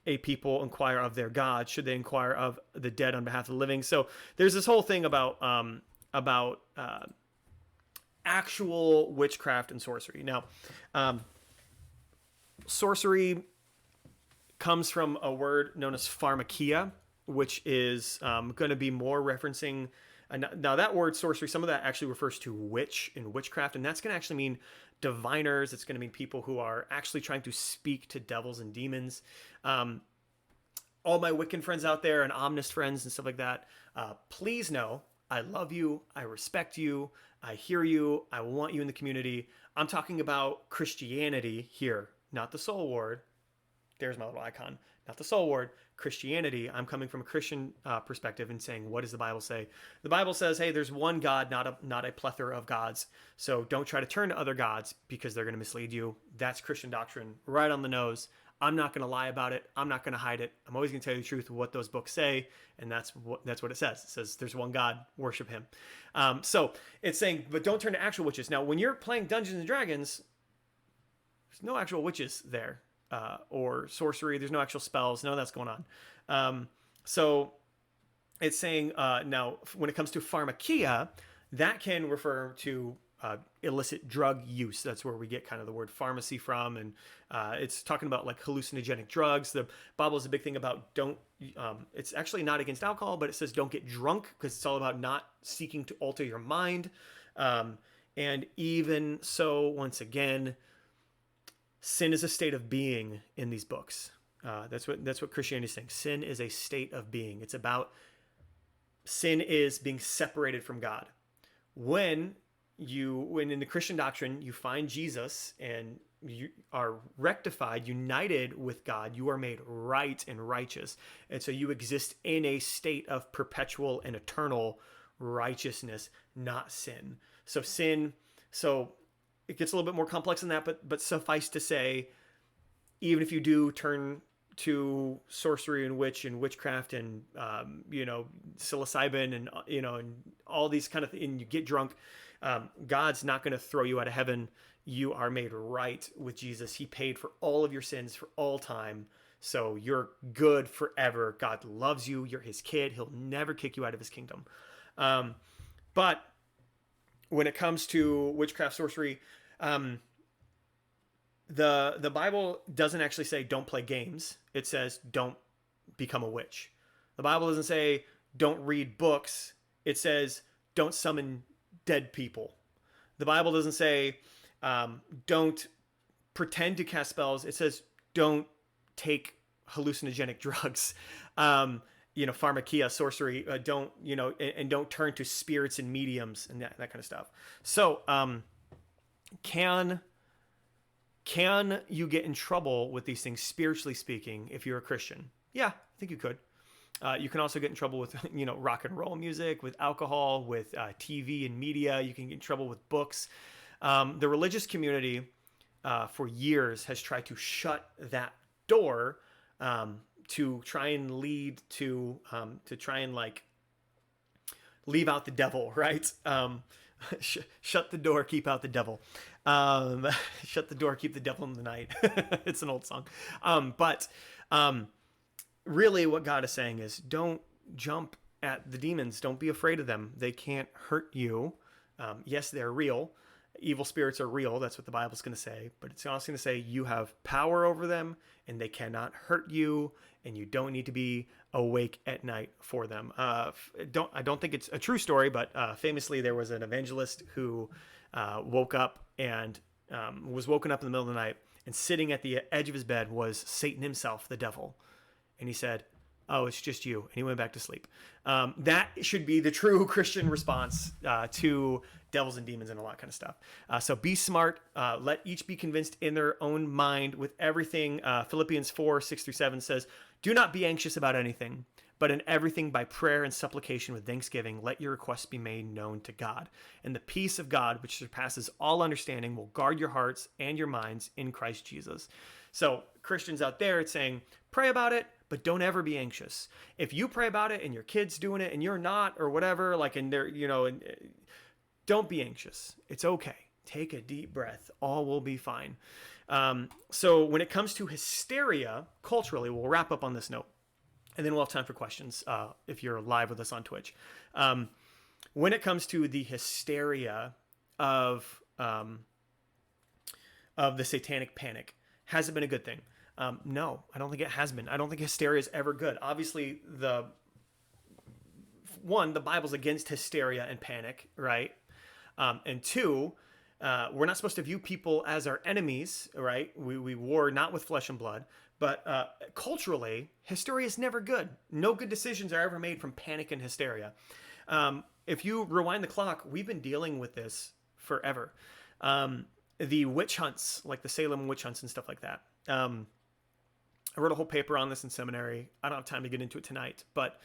Speaker 1: a people inquire of their God? Should they inquire of the dead on behalf of the living? So there's this whole thing about actual witchcraft and sorcery. Now, sorcery comes from a word known as pharmakia, which is going to be more referencing. Now that word sorcery, some of that actually refers to witch and witchcraft, and that's going to actually mean diviners. It's going to mean people who are actually trying to speak to devils and demons. All my Wiccan friends out there and Omnist friends and stuff like that, please know I love you, I respect you, I hear you, I want you in the community. I'm talking about Christianity here, not the soul ward. There's my little icon. Not the soul ward, Christianity. I'm coming from a Christian perspective and saying, what does the Bible say? The Bible says, hey, there's one God, not a plethora of gods. So don't try to turn to other gods because they're going to mislead you. That's Christian doctrine, right on the nose. I'm not going to lie about it. I'm not going to hide it. I'm always going to tell you the truth of what those books say, and that's what it says. It says there's one God, worship him. So it's saying, but don't turn to actual witches. Now, when you're playing Dungeons and Dragons, there's no actual witches there, or sorcery. There's no actual spells. None of that's going on. So it's saying now when it comes to pharmakia, that can refer to illicit drug use. That's where we get kind of the word pharmacy from, and it's talking about like hallucinogenic drugs. The Bible is a big thing about it's actually not against alcohol, but it says don't get drunk, because it's all about not seeking to alter your mind. And even so, once again, sin is a state of being in these books. That's what Christianity is saying. Sin is a state of being. It's about sin is being separated from God. When in the Christian doctrine you find Jesus and you are rectified, united with God, you are made right and righteous, and so you exist in a state of perpetual and eternal righteousness, not sin. So it gets a little bit more complex than that, but suffice to say, even if you do turn to sorcery and witchcraft and psilocybin and and all these kind of things, and you get drunk, God's not going to throw you out of heaven. You are made right with Jesus. He paid for all of your sins for all time, so you're good forever. God loves you. You're his kid. He'll never kick you out of his kingdom. But when it comes to witchcraft, sorcery, the Bible doesn't actually say don't play games. It says don't become a witch. The Bible doesn't say don't read books. It says don't summon dead people. The Bible doesn't say don't pretend to cast spells. It says don't take hallucinogenic drugs. Pharmakia, sorcery, don't turn to spirits and mediums and that kind of stuff. So can you get in trouble with these things, spiritually speaking, if you're a Christian? Yeah, I think you could. You can also get in trouble with, rock and roll music, with alcohol, with TV and media. You can get in trouble with books. The religious community for years has tried to shut that door to try and lead to try and leave out the devil, right? Shut the door, keep out the devil. Shut the door, keep the devil in the night. It's an old song. But really what God is saying is don't jump at the demons. Don't be afraid of them. They can't hurt you. Yes, they're real. Evil spirits are real. That's what the Bible's going to say. But it's also going to say you have power over them and they cannot hurt you, and you don't need to be awake at night for them. I don't think it's a true story, but famously there was an evangelist who woke up and was woken up in the middle of the night, and sitting at the edge of his bed was Satan himself, the devil. And he said, "Oh, it's just you." And he went back to sleep. That should be the true Christian response to devils and demons and all that kind of stuff. So be smart. Let each be convinced in their own mind with everything. Philippians 4:6-7 says, "Do not be anxious about anything, but in everything by prayer and supplication with thanksgiving, let your requests be made known to God. And the peace of God, which surpasses all understanding, will guard your hearts and your minds in Christ Jesus." So Christians out there, it's saying, pray about it, but don't ever be anxious. If you pray about it and your kid's doing it and you're not, or whatever, don't be anxious. It's okay. Take a deep breath. All will be fine. So when it comes to hysteria, culturally, we'll wrap up on this note, and then we'll have time for questions if you're live with us on Twitch. When it comes to the hysteria of the Satanic Panic, has it been a good thing? No, I don't think it has been. I don't think hysteria is ever good. Obviously, the Bible's against hysteria and panic, right? And two, we're not supposed to view people as our enemies, right? We war not with flesh and blood, but culturally, hysteria is never good. No good decisions are ever made from panic and hysteria. If you rewind the clock, we've been dealing with this forever. The witch hunts, like the Salem witch hunts and stuff like that. I wrote a whole paper on this in seminary. I don't have time to get into it tonight, but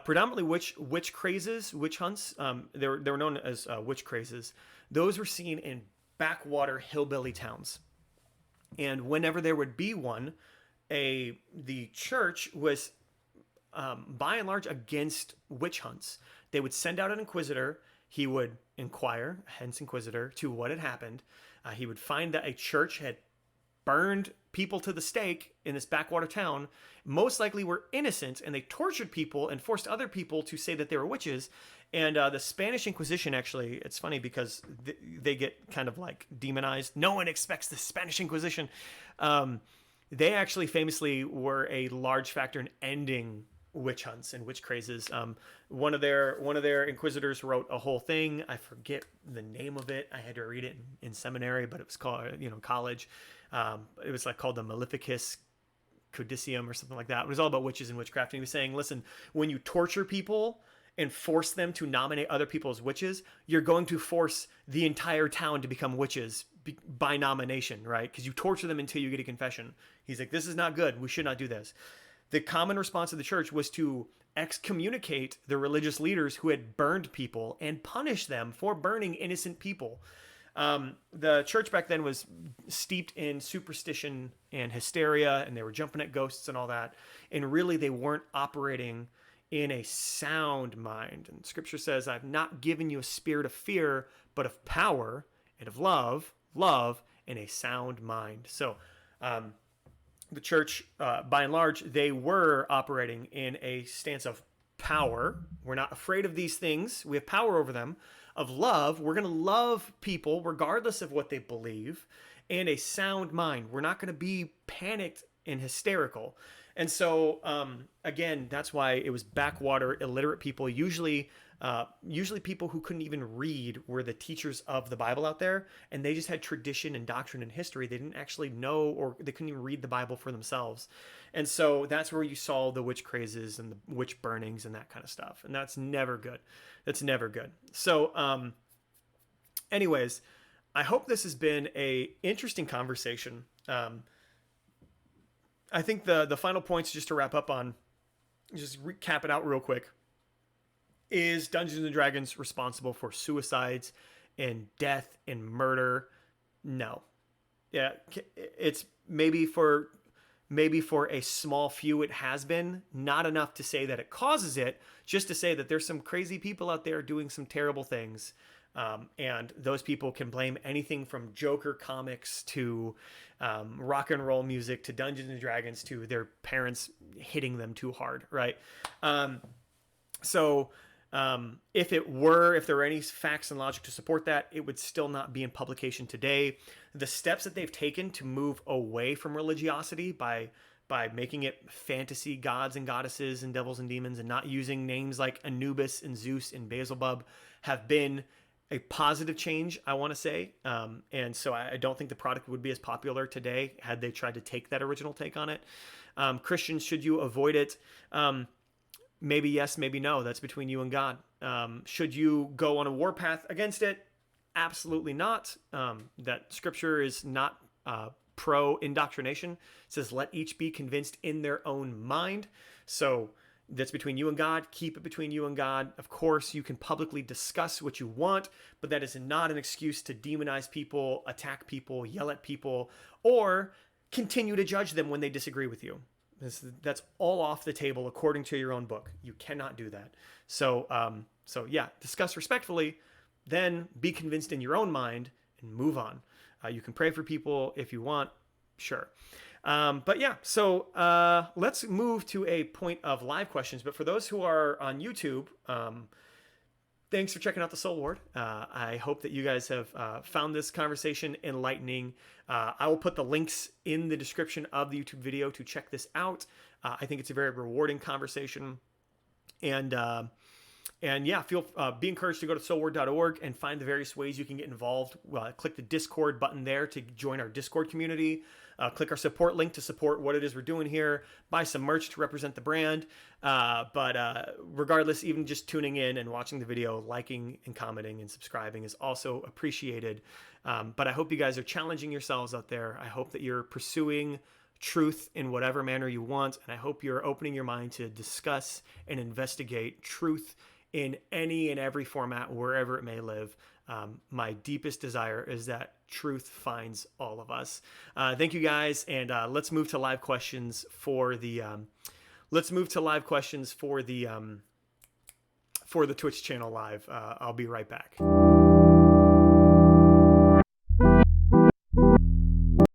Speaker 1: predominantly witch crazes, witch hunts, they were known as witch crazes. Those were seen in backwater hillbilly towns. And whenever there would be one, the church was by and large against witch hunts. They would send out an inquisitor. He would inquire, hence inquisitor, to what had happened. He would find that a church had burned people to the stake in this backwater town, most likely were innocent, and they tortured people and forced other people to say that they were witches. And the Spanish Inquisition, actually, it's funny because they get kind of like demonized. No one expects the Spanish Inquisition. They actually famously were a large factor in ending witch hunts and witch crazes. One of their inquisitors wrote a whole thing. I forget the name of it. I had to read it in seminary, but it was called, college. It was like called the Maleficus Codicium or something like that. It was all about witches and witchcraft. And he was saying, listen, when you torture people and force them to nominate other people as witches, you're going to force the entire town to become witches by nomination, right? Because you torture them until you get a confession. He's like, this is not good. We should not do this. The common response of the church was to excommunicate the religious leaders who had burned people and punish them for burning innocent people. The church back then was steeped in superstition and hysteria, and they were jumping at ghosts and all that. And really, they weren't operating in a sound mind. And Scripture says, I've not given you a spirit of fear, but of power and of love, and a sound mind. So, the church, by and large, they were operating in a stance of power. We're not afraid of these things. We have power over them. Of love, we're going to love people regardless of what they believe. And a sound mind. We're not going to be panicked and hysterical. And so, again, that's why it was backwater, illiterate people. Usually people who couldn't even read were the teachers of the Bible out there, and they just had tradition and doctrine and history. They didn't actually know, or they couldn't even read the Bible for themselves. And so that's where you saw the witch crazes and the witch burnings and that kind of stuff. And that's never good. That's never good. So, anyways, I hope this has been a interesting conversation. I think the final points, just to wrap up on, just recap it out real quick. Is Dungeons and Dragons responsible for suicides and death and murder? No. Yeah, it's maybe for a small few it has been, not enough to say that it causes it, just to say that there's some crazy people out there doing some terrible things. And those people can blame anything from Joker comics to rock and roll music to Dungeons and Dragons to their parents hitting them too hard, right? If there were any facts and logic to support that, it would still not be in publication today. The steps that they've taken to move away from religiosity by making it fantasy gods and goddesses and devils and demons and not using names like Anubis and Zeus and Beelzebub have been a positive change, I want to say. And so I don't think the product would be as popular today had they tried to take that original take on it. Christians, should you avoid it? Maybe yes, maybe no. That's between you and God. Should you go on a warpath against it? Absolutely not. That Scripture is not pro-indoctrination. It says, let each be convinced in their own mind. So that's between you and God. Keep it between you and God. Of course, you can publicly discuss what you want, but that is not an excuse to demonize people, attack people, yell at people, or continue to judge them when they disagree with you. That's all off the table according to your own book. You cannot do that. So yeah, discuss respectfully, then be convinced in your own mind and move on. You can pray for people if you want, sure. But yeah, so let's move to a point of live questions. But for those who are on YouTube, thanks for checking out the Soul Ward. I hope that you guys have found this conversation enlightening. I will put the links in the description of the YouTube video to check this out. I think it's a very rewarding conversation. And yeah, be encouraged to go to soulward.org and find the various ways you can get involved. Click the Discord button there to join our Discord community. Click our support link to support what it is we're doing here. Buy some merch to represent the brand. But regardless, even just tuning in and watching the video, liking and commenting and subscribing is also appreciated. But I hope you guys are challenging yourselves out there. I hope that you're pursuing truth in whatever manner you want. And I hope you're opening your mind to discuss and investigate truth in any and every format, wherever it may live. My deepest desire is that truth finds all of us. Thank you guys, and let's move to live questions for the for the Twitch channel live. I'll be right back.